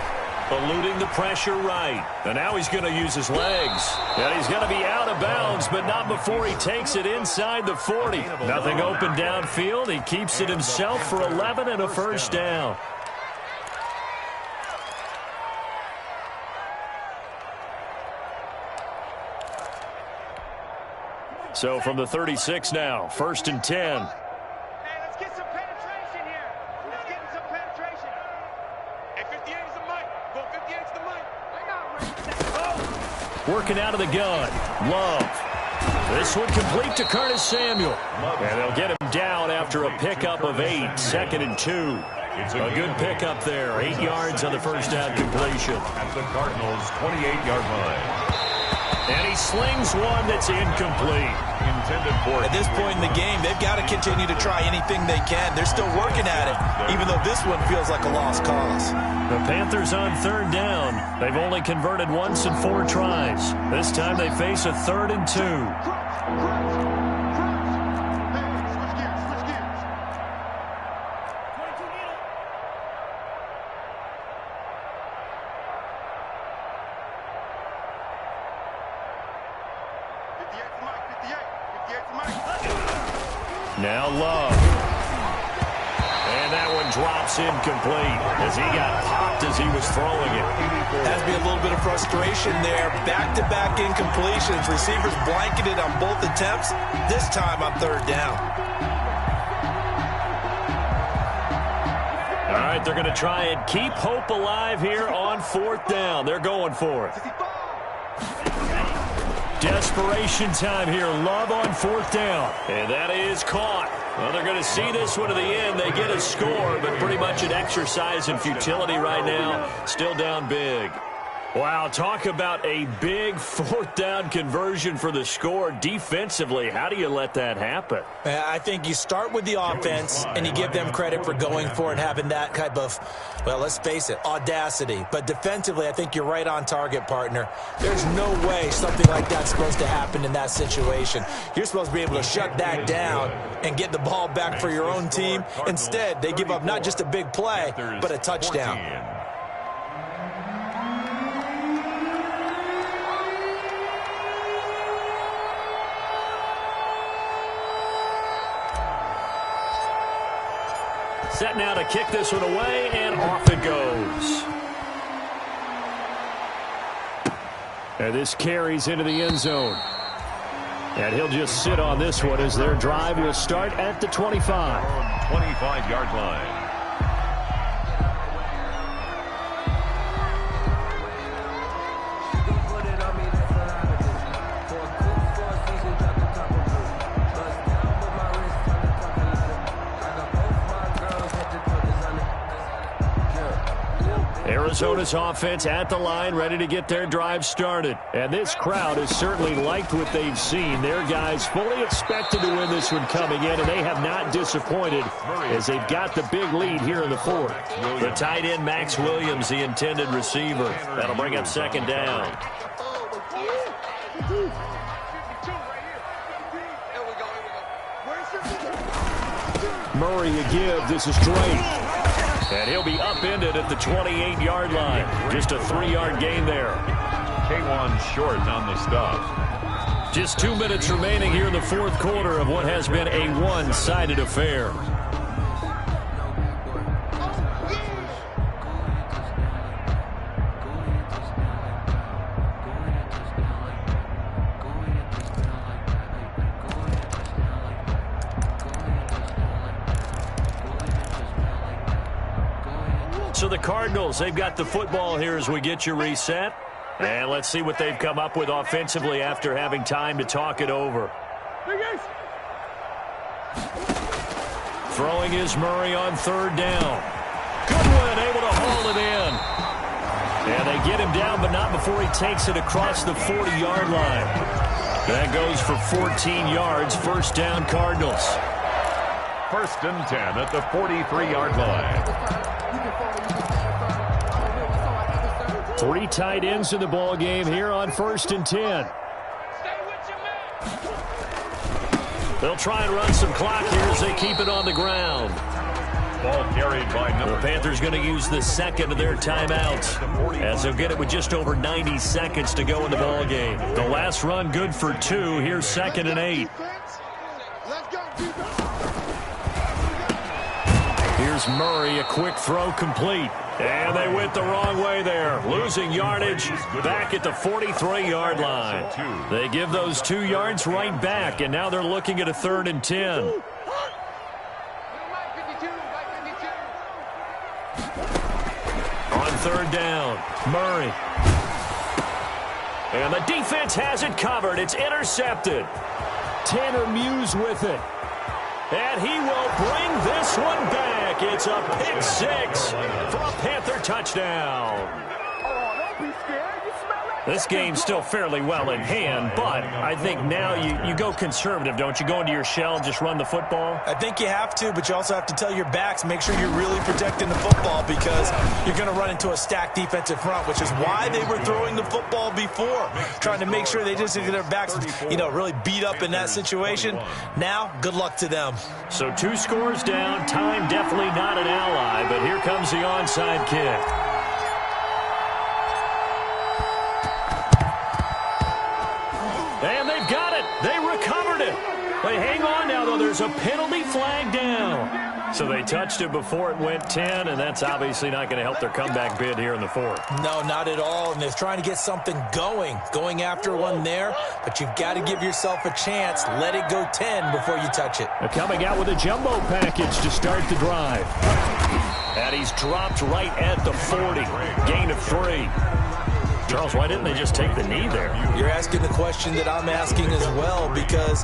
Eluding the pressure right. And now he's going to use his legs. And he's going to be out of bounds, but not before he takes it inside the 40. Nothing open downfield. He keeps it himself for 11 and a 1st down. So from the 36 now, 1st and 10. Hey, let's get some penetration here. Let's get some penetration. Hey, 58 is the mic. Go 58 is the mic. Working out of the gun. Love. This one complete to Curtis Samuel. And they'll get him down after a pickup of 8. 2nd and 2. A good pickup there. 8 yards on the first down completion. At the Cardinals' 28-yard line. And he slings one that's incomplete. Intended for at this point in the game, they've got to continue to try anything they can. They're still working at it, even though this one feels like a lost cause. The Panthers on 3rd down. They've only converted once in 4 tries. This time they face a 3rd and 2. Now Love. And that one drops incomplete as he got popped as he was throwing it. Has to be a little bit of frustration there. Back-to-back incompletions. Receivers blanketed on both attempts. This time on 3rd down. All right, they're going to try and keep hope alive here on 4th down. They're going for it. Desperation time here. Love on 4th down. And that is caught. Well, they're going to see this one to the end. They get a score, but pretty much an exercise in futility right now. Still down big. Wow, talk about a big 4th down conversion for the score. Defensively, how do you let that happen? I think you start with the offense, and you give them credit for going for it, having that type of, well, let's face it, audacity. But defensively, I think you're right on target, partner. There's no way something like that's supposed to happen in that situation. You're supposed to be able to shut that down and get the ball back for your own team. Instead, they give up not just a big play, but a touchdown. Set now to kick this one away, and off it goes. And this carries into the end zone. And he'll just sit on this one as their drive will start at the 25. 25-yard line. Arizona's offense at the line, ready to get their drive started. And this crowd has certainly liked what they've seen. Their guys fully expected to win this one coming in, and they have not disappointed as they've got the big lead here in the 4th. The tight end, Max Williams, the intended receiver. That'll bring up 2nd down. Murray a give. This is Drake. And he'll be upended at the 28-yard line. Just a 3-yard gain there. K1 short on the stop. Just 2 minutes remaining here in the 4th quarter of what has been a one-sided affair. So the Cardinals, they've got the football here as we get you reset. And let's see what they've come up with offensively after having time to talk it over. Throwing is Murray on 3rd down. Goodwin able to haul it in. And they get him down, but not before he takes it across the 40-yard line. That goes for 14 yards. 1st down, Cardinals. 1st and 10 at the 43-yard line. 3 tight ends in the ball game here on 1st and 10. They'll try and run some clock here as they keep it on the ground. Ball carried by number. The Panthers going to use the 2nd of their timeouts as they'll get it with just over 90 seconds to go in the ball game. The last run good for 2. Here's 2nd and 8. Here's Murray, a quick throw complete. And they went the wrong way there, losing yardage back at the 43-yard line. They give those 2 yards right back, and now they're looking at a 3rd and 10. On 3rd down, Murray. And the defense has it covered. It's intercepted. Tanner Muse with it. And he will bring this one back. It's a pick 6 for a Panther touchdown. This game's still fairly well in hand, but I think now you go conservative, don't you? Go into your shell and just run the football? I think you have to, but you also have to tell your backs, make sure you're really protecting the football because you're going to run into a stacked defensive front, which is why they were throwing the football before, trying to make sure they just get their backs, really beat up in that situation. Now, good luck to them. So 2 scores down, time definitely not an ally, but here comes the onside kick. And they've got it. They recovered it. They hang on now, though. There's a penalty flag down. So they touched it before it went 10, and that's obviously not going to help their comeback bid here in the 4th. No, not at all. And they're trying to get something going after one there. But you've got to give yourself a chance. Let it go 10 before you touch it. They're coming out with a jumbo package to start the drive. And he's dropped right at the 40. Gain of 3. Charles, why didn't they just take the knee there? You're asking the question that I'm asking as well because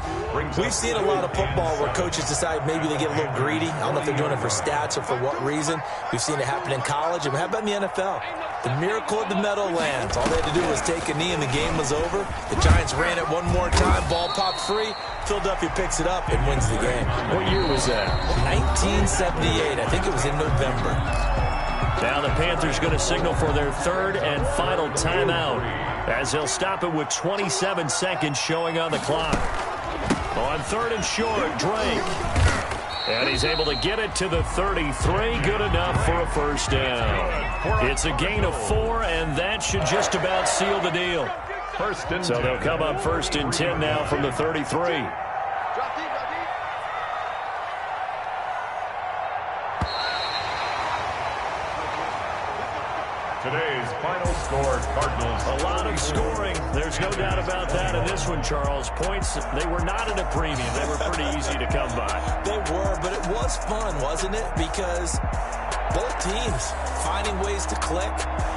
we've seen a lot of football where coaches decide maybe they get a little greedy. I don't know if they're doing it for stats or for what reason. We've seen it happen in college. And how about in the NFL? The miracle of the Meadowlands. All they had to do was take a knee and the game was over. The Giants ran it one more time. Ball popped free. Philadelphia picks it up and wins the game. What year was that? 1978. I think it was in November. Now the Panthers going to signal for their 3rd and final timeout as they'll stop it with 27 seconds showing on the clock. On 3rd and short, Drake. And he's able to get it to the 33. Good enough for a 1st down. It's a gain of 4, and that should just about seal the deal. So they'll come up 1st and 10 now from the 33. Today's final score, Cardinals. A lot of scoring. There's no doubt about that in this one, Charles. Points, they were not at a premium. They were pretty easy to come by. They were, but it was fun, wasn't it? Because both teams finding ways to click.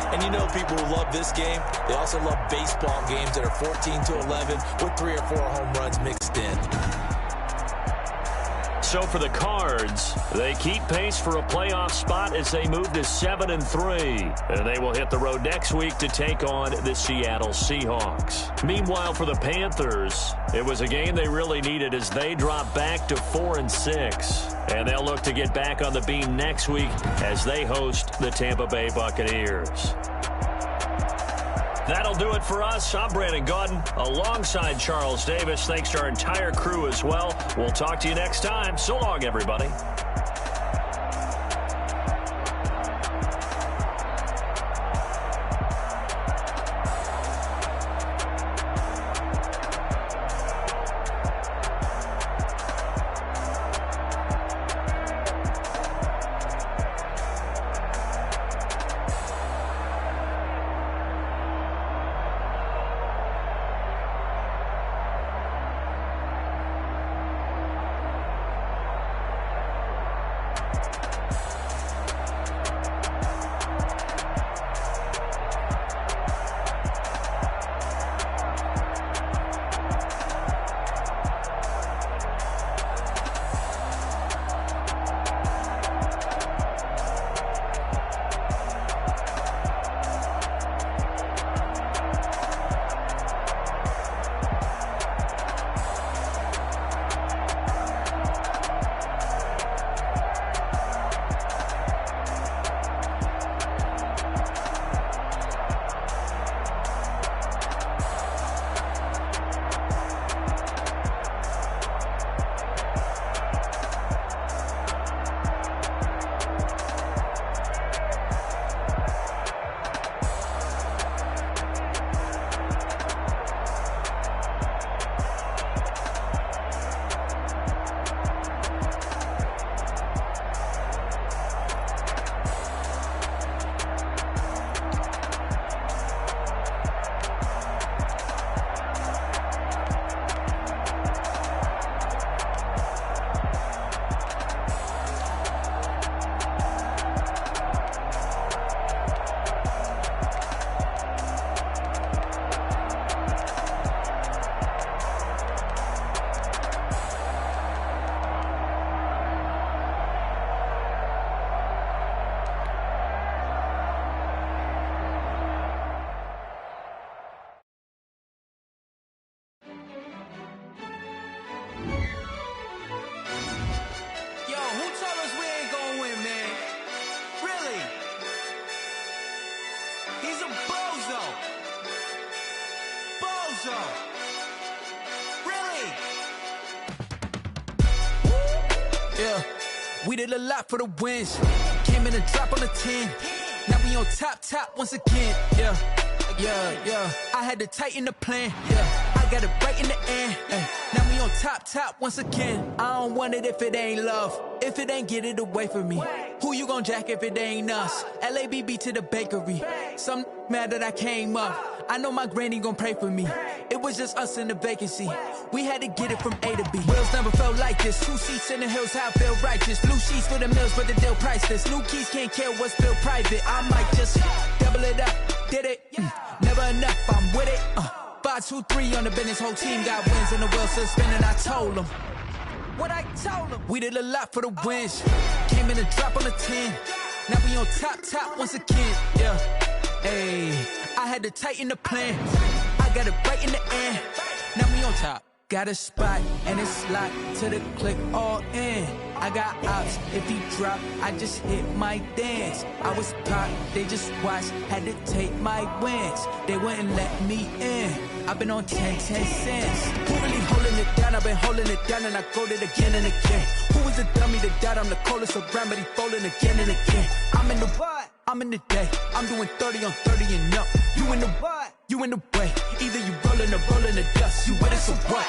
And you know people who love this game, they also love baseball games that are 14-11 with 3 or 4 home runs mixed in. So for the Cards, they keep pace for a playoff spot as they move to 7-3. And they will hit the road next week to take on the Seattle Seahawks. Meanwhile, for the Panthers, it was a game they really needed as they drop back to 4-6. And they'll look to get back on the beam next week as they host the Tampa Bay Buccaneers. That'll do it for us. I'm Brandon Gaudin alongside Charles Davis. Thanks to our entire crew as well. We'll talk to you next time. So long, everybody. Lonzo. Really? Yeah, we did a lot for the wins. Came in a drop on the 10. Now we on top once again. Yeah. I had to tighten the plan. Yeah, I got it right in the end. Now we on top once again. I don't want it if it ain't love. If it ain't, get it away from me. Who you gon' jack if it ain't us? LABB to the bakery. Some mad that I came up. I know my granny gon' pray for me. It was just us in the vacancy. We had to get it from A to B. Wheels never felt like this. 2 seats in the hills, how I feel righteous. Blue sheets for the mills, but the deal priceless. New keys can't care what's still private. I might just double it up. Did it? Never enough, I'm with it. 5, 2, 3 on the business. Whole team got wins and the wheels still spinning. I told them what I told them. We did a lot for the wins. Came in a drop on the 10. Now we on top once again. Yeah. Hey, I had to tighten the plan. I got it right in the end. Now we on top. Got a spot and it's locked to the click all in. I got ops, if he drop, I just hit my dance. I was popped, they just watched, had to take my wins. They wouldn't let me in. I've been on 10 cents. Who really holding it down? I've been holding it down and I go it again and again. Who was the dummy that died? I'm the coldest around, but he falling again and again. I'm in the what? I'm in the day. I'm doing 30 on 30 and up. You in the what? You in the way. Either you rolling or rolling the dust. You with us or what?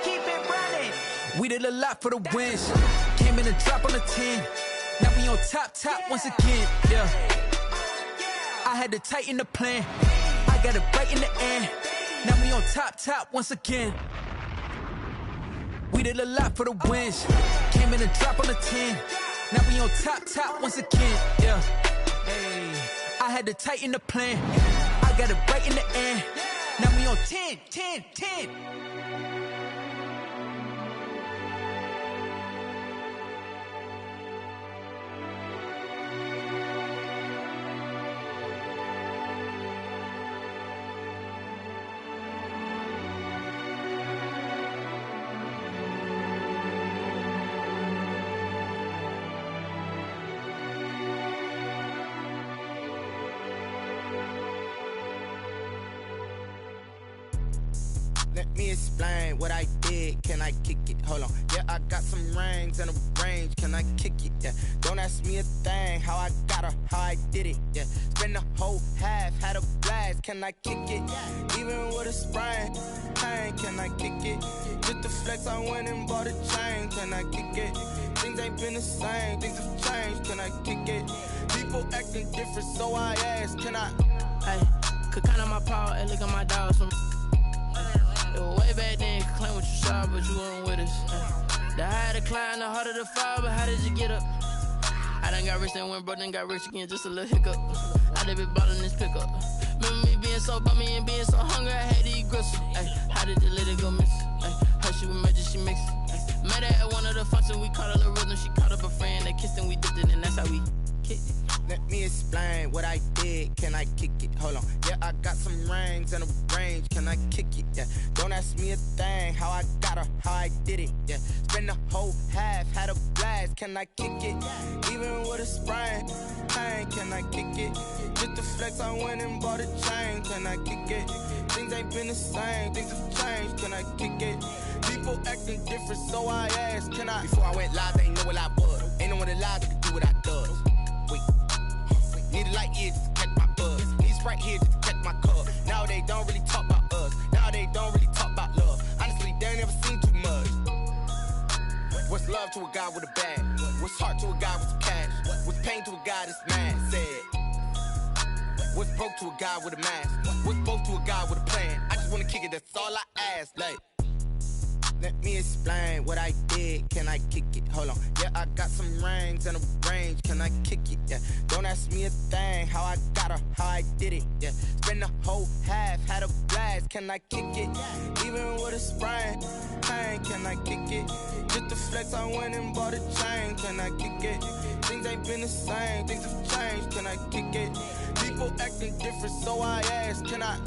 Keep it running. We did a lot for the wins. Came in a drop on the 10. Now we on top once again. Yeah. I had to tighten the plan. I got it right in the end. Now we on top once again. We did a lot for the wins. Came in a drop on the 10. Now we on top once again. Yeah. Hey, I had to tighten the plan. I got it right in the end. Now we on 10. Let me explain what I did. Can I kick it? Hold on. Yeah, I got some rings and a range. Can I kick it? Yeah. Don't ask me a thing. How I got her, how I did it. Yeah. Spend the whole half, had a blast. Can I kick it? Even with a sprain. Pain, can I kick it? Just the flex, I went and bought a chain. Can I kick it? Things ain't been the same. Things have changed. Can I kick it? People acting different, so I asked. Can I? Hey, could count on my power and look at my dogs from. It was way back then, could claim what you saw, but you weren't with us. The higher the climb, the harder the fall, but how did you get up? I done got rich, then went broke, then got rich again, just a little hiccup. I done been ballin' this pickup. Remember me being so bummy and being so hungry, I had to eat gristle. Ay, how did the lady go miss? Her she was magic, she mixed. Met her at one of the functions, we caught a little rhythm, she caught up a friend, they kissed and we dipped it, and that's how we kicked it. Let me explain what I did. Can I kick it? Hold on. Yeah, I got some rings and a range. Can I kick it? Yeah. Don't ask me a thing. How I got her, how I did it. Yeah. Spend the whole half, had a blast. Can I kick it? Even with a sprain. Pain, can I kick it? Just the flex, I went and bought a chain. Can I kick it? Things ain't been the same. Things have changed. Can I kick it? People acting different, so I asked. Can I? Before I went live, they ain't know what I was. Ain't no one alive that could do what I does. Wait. Need a light year just to catch my buzz. Need Sprite here just to catch my cup. Now they don't really talk about us. Now they don't really talk about love. Honestly, they ain't never seen too much. What's love to a guy with a bag? What's heart to a guy with some cash? What's pain to a guy that's mad? Said. What's broke to a guy with a mask? What's both to a guy with a plan? I just wanna kick it, that's all I ask. Like, let me explain what I did. Can I kick it? Hold on. Yeah, I got some rings and a range. Can I kick it? Yeah. Don't ask me a thing. How I got her, how I did it. Yeah. Spend the whole half, had a blast. Can I kick it? Even with a sprain. Pain, can I kick it? Just the flex, I went and bought a chain. Can I kick it? Things ain't been the same. Things have changed. Can I kick it? People acting different, so I asked. Can I?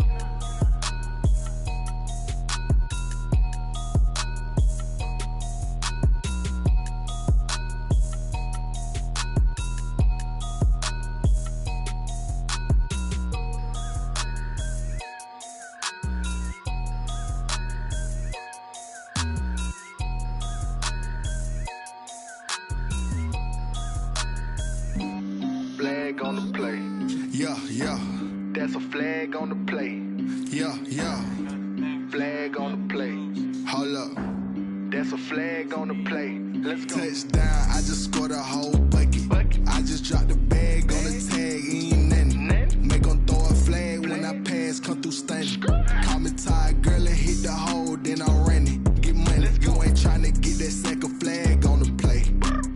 Yeah, yeah. That's a flag on the play. Yeah, yeah. Flag on the play. Hold up. That's a flag on the play. Let's go. Touchdown, I just scored a whole bucket. I just dropped the bag on the tag, ain't nothing. Make them throw a flag when I pass, come through stunning. Call me tired, girl, and hit the hole, then I'm running. Get money, you ain't tryna get that second flag on the play.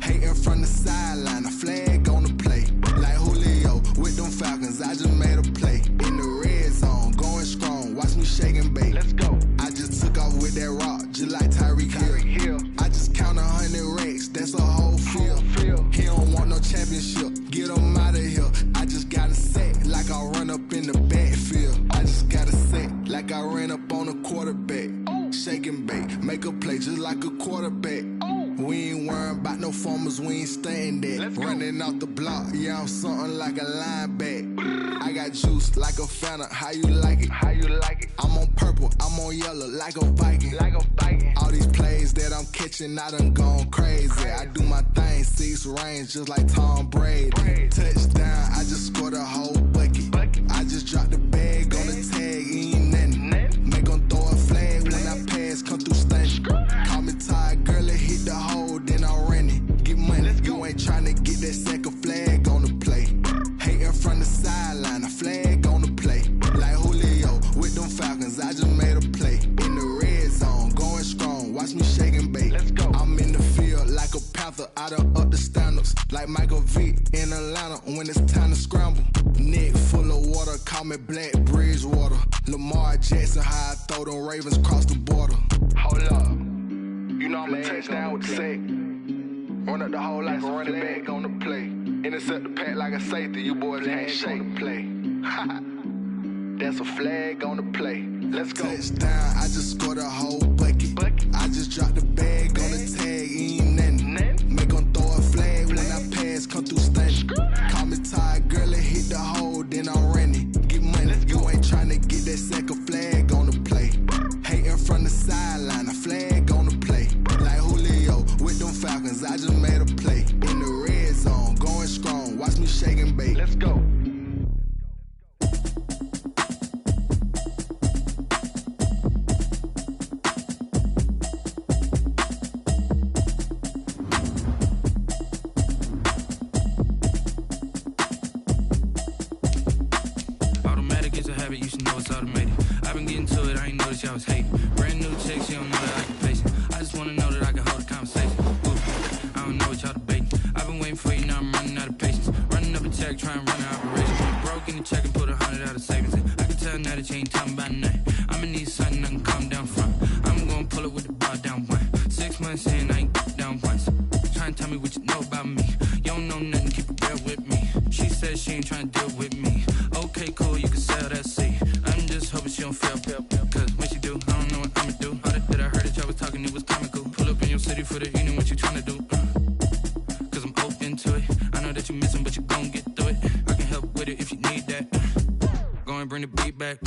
Hating from the sideline, a flag on the play. Like Julio with them Falcons, I just made a play. In the red zone, going strong, watch me shake and bake. Let's go. I just took off with that rock, just like Tyreek Hill. I just count 100 racks, that's a whole field. He don't want no championship, get him out of here. I just got a set, like I run up in the backfield. I just got a set, like I ran up on a quarterback. Shake and bake, make a play just like a quarterback. We ain't worrying about no formers, we ain't staying there. Running off the block, yeah, I'm something like a linebacker. I got juice like a Fanta, how you like it? How you like it? I'm on purple, I'm on yellow, like a Viking. Like a Viking. All these plays that I'm catching, I done gone crazy. I do my thing, 6 range, just like Tom Brady. Touchdown, I just scored a whole bucket. I just dropped the bag on the tag, ain't nothing. Make them throw a flag when I pass, come through stunning. Call me tired, girl, and hit the hole, then I'm running. Get money, you ain't tryna get that second flag on the play. Hating from the sideline, a flag on the play. Like Julio with them Falcons, I just made a play. In the red zone, going strong, watch me shake and bake. Let's go. I'm in the field like a Panther, I done up the standards. Like Michael Vick in Atlanta when it's time to scramble. Neck full of water, call me Black Bridgewater. Lamar Jackson, how I throw them Ravens across the border. Hold up. You know I'm a touchdown with the sack. Run up the hole like a running back on the play. Intercept the pack like a safety. You boys ain't shake the play. That's a flag on the play. Let's go. Touchdown, I just scored a whole bucket. I just dropped the bag on the tag, ain't nothing. Make them throw a flag when I pass, come through stunning. Call me tired, girl, and hit the hole, then I'm running. Get money, you ain't tryna get that second flag on the play. Hating from the sideline, a flag on the play. Like Julio with them Falcons, I just made a play. In the red zone, going strong, watch me shake and bake. Let's go. Automatic is a habit, you should know it's automated. I've been getting to it, I ain't noticed y'all was hating. Brand new chick, she don't know that I can face it. I just wanna know that I can hold a conversation. Ooh, I don't know what y'all debating. I've been waiting for you, now I'm running out of patience. Running up a check, trying to run an operation. Broke in the check and put 100 out of savings in. I can tell now that you ain't talking about nothing. I'ma need something I can calm down from. I'm gonna pull it with the bar down one. 6 months in, I ain't down once. Trying to tell me what you know about me. You don't know nothing, keep it real with me. She said she ain't trying to deal with me. Okay, cool, you can sell that seat. I'm just hoping she don't feel. Cause when she do, I don't know what I'ma do. All that I heard that y'all was talking, it was comical. Pull up in your city for the evening, what you tryna do? Cause I'm open to it. I know that you missing, but you gon' get through it. I can help with it if you need that. Go and bring the beat back.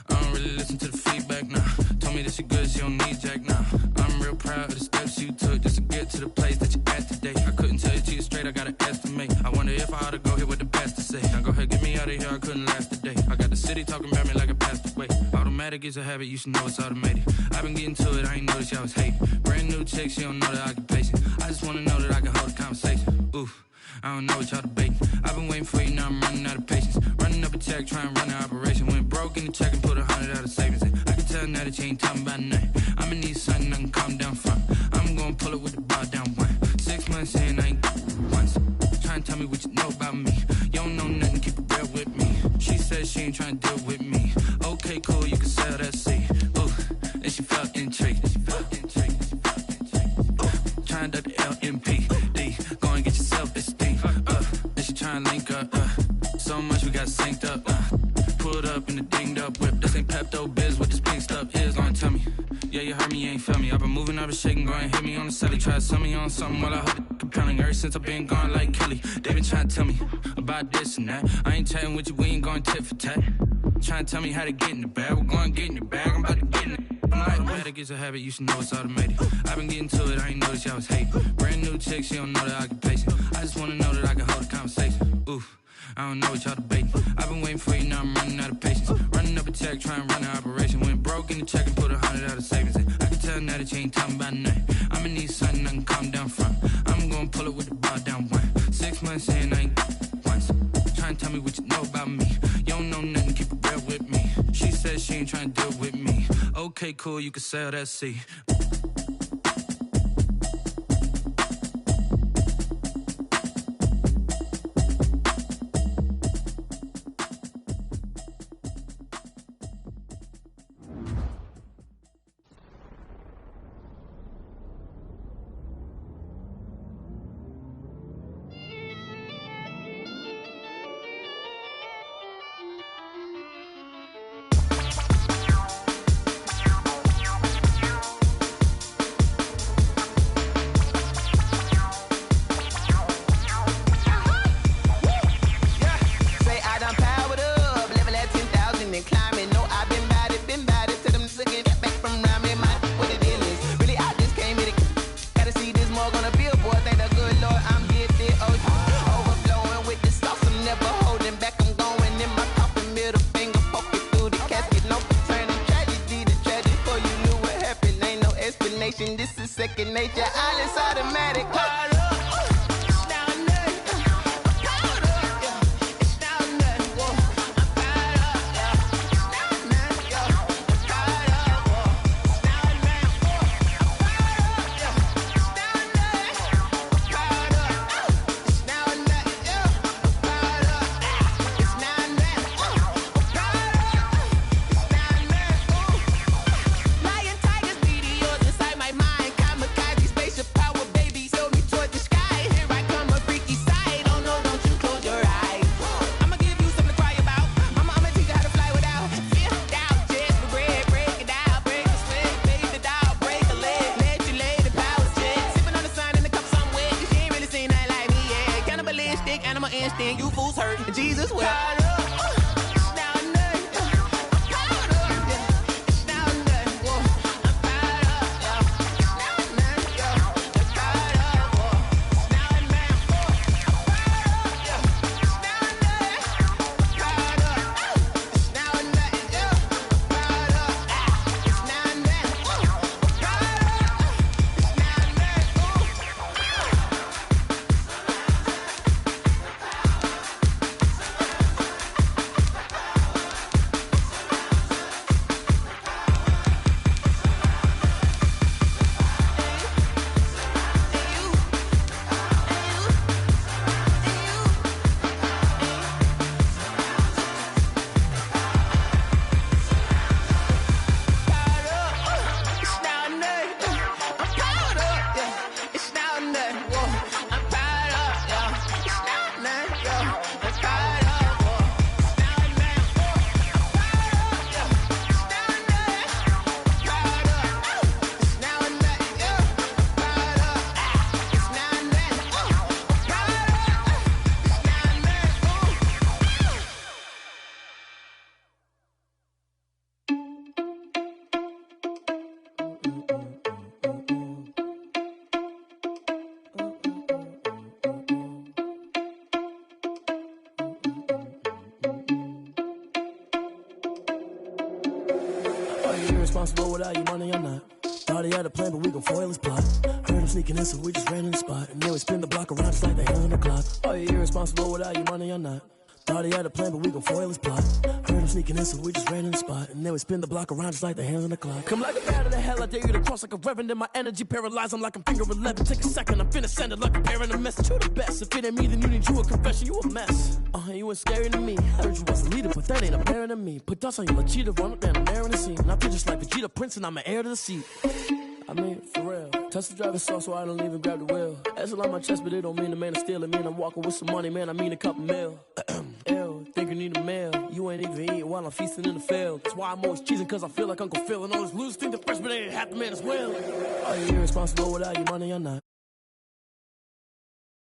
I don't really listen to the feedback, nah. Told me that she good, she don't need jack, nah. I'm real proud of the steps you took just to get to the place that you at today. I couldn't tell you to you straight, I gotta estimate. I wonder if I ought to go here with the best to say. Now go ahead, get me out of here, I couldn't last a day. I got the city talking about me like I passed away. Automatic is a habit, you should know it's automated. I've been getting to it, I ain't noticed y'all was hating. Brand new chick, she don't know the occupation. I just wanna know that I can hold a conversation. Oof, I don't know what y'all debating. I've been waiting for you, now I'm running out of patience. Running up a check, trying to run an operation. Went broke in the check and put 100 out of savings in. I can tell now that you ain't talking about nothing. I'ma need something I can calm down from. I'm gonna pull it with the bar down one. 6 months in, I ain't once. Trying to tell me what you know about me. You don't know nothing, keep it real with me. She said she ain't trying to deal with me. Okay, cool, you can sell that seat. Ooh, and she felt intrigued. Trying to duck the LMPD. Go and get your self-esteem. And she trying to link up. So much we got synced up. Pulled up in the dinged up whip. This ain't Pepto-Biz, what this pink stuff is. Gonna tell me. Yeah, you heard me, you ain't feel me. I've been moving, I've been shaking, go and hit me on the celly. Try to sell me on something while I hold it compelling. Ever since I've been gone like Kelly. They been trying to tell me about this and that. I ain't chatting with you, we ain't going tit for tat. Trying to tell me how to get in the bag. We're going to get in the bag, I'm about to get in it. Automatic is a habit, you should know it's automated. I've been getting to it, I ain't noticed y'all was hating. Brand new chick, she don't know the occupation. I just wanna know that I can hold a conversation. Oof, I don't know what y'all debating. I've been waiting for you, now I'm running out of patience. Running up a check, trying to run an operation. Went broke in the check and put 100 out of savings in. I can tell now that you ain't talking about nothing. I'ma need something I can calm down from. I'm gonna pull it with the bar down one. 6 months in, I ain't once. Trying to tell me what you know about me. You don't know nothing, keep it real with me. She said she ain't trying to deal with me. Okay, cool, you can sell that seat. This is second nature. All is automatic. Animal instinct, you fools hurt. Jesus will. Irresponsible without your money, I'm not. Thought he had a plan, but we gon' foil his plot. Heard him sneaking in, so we just ran in the spot. And then we spin the block around just like the hand on the clock. Oh, you're irresponsible without your money, I'm not. Thought he had a plan, but we gon' foil his plot. Heard him sneaking in, so we just ran in the spot. And then we spin the block around just like the hands on the clock. Come like a bat of the hell, I dare you to cross like a reverend. In my energy paralyzed, I'm like I'm finger 11. Take a second, I'm finna send it like a parent a message. You the best, if it ain't me, then you need you a confession. You a mess. You ain't scary to me. Heard you was a leader, but that ain't apparent to me. Put dust on you like Cheetah, run up down, I'm there in the scene. And I feel just like Vegeta Prince, and I'm an heir to the seat. I mean, for real. Touch the driver's soft, so I don't even grab the wheel. That's on my chest, but it don't mean the man is stealing. Mean I'm walking with some money, man, I mean a couple mil. Ew, think you need a meal. You ain't even eating while I'm feasting in the field. That's why I'm always cheesing, cause I feel like Uncle Phil. And all those losers think the freshman ain't half the man as well. Are you irresponsible without your money or not?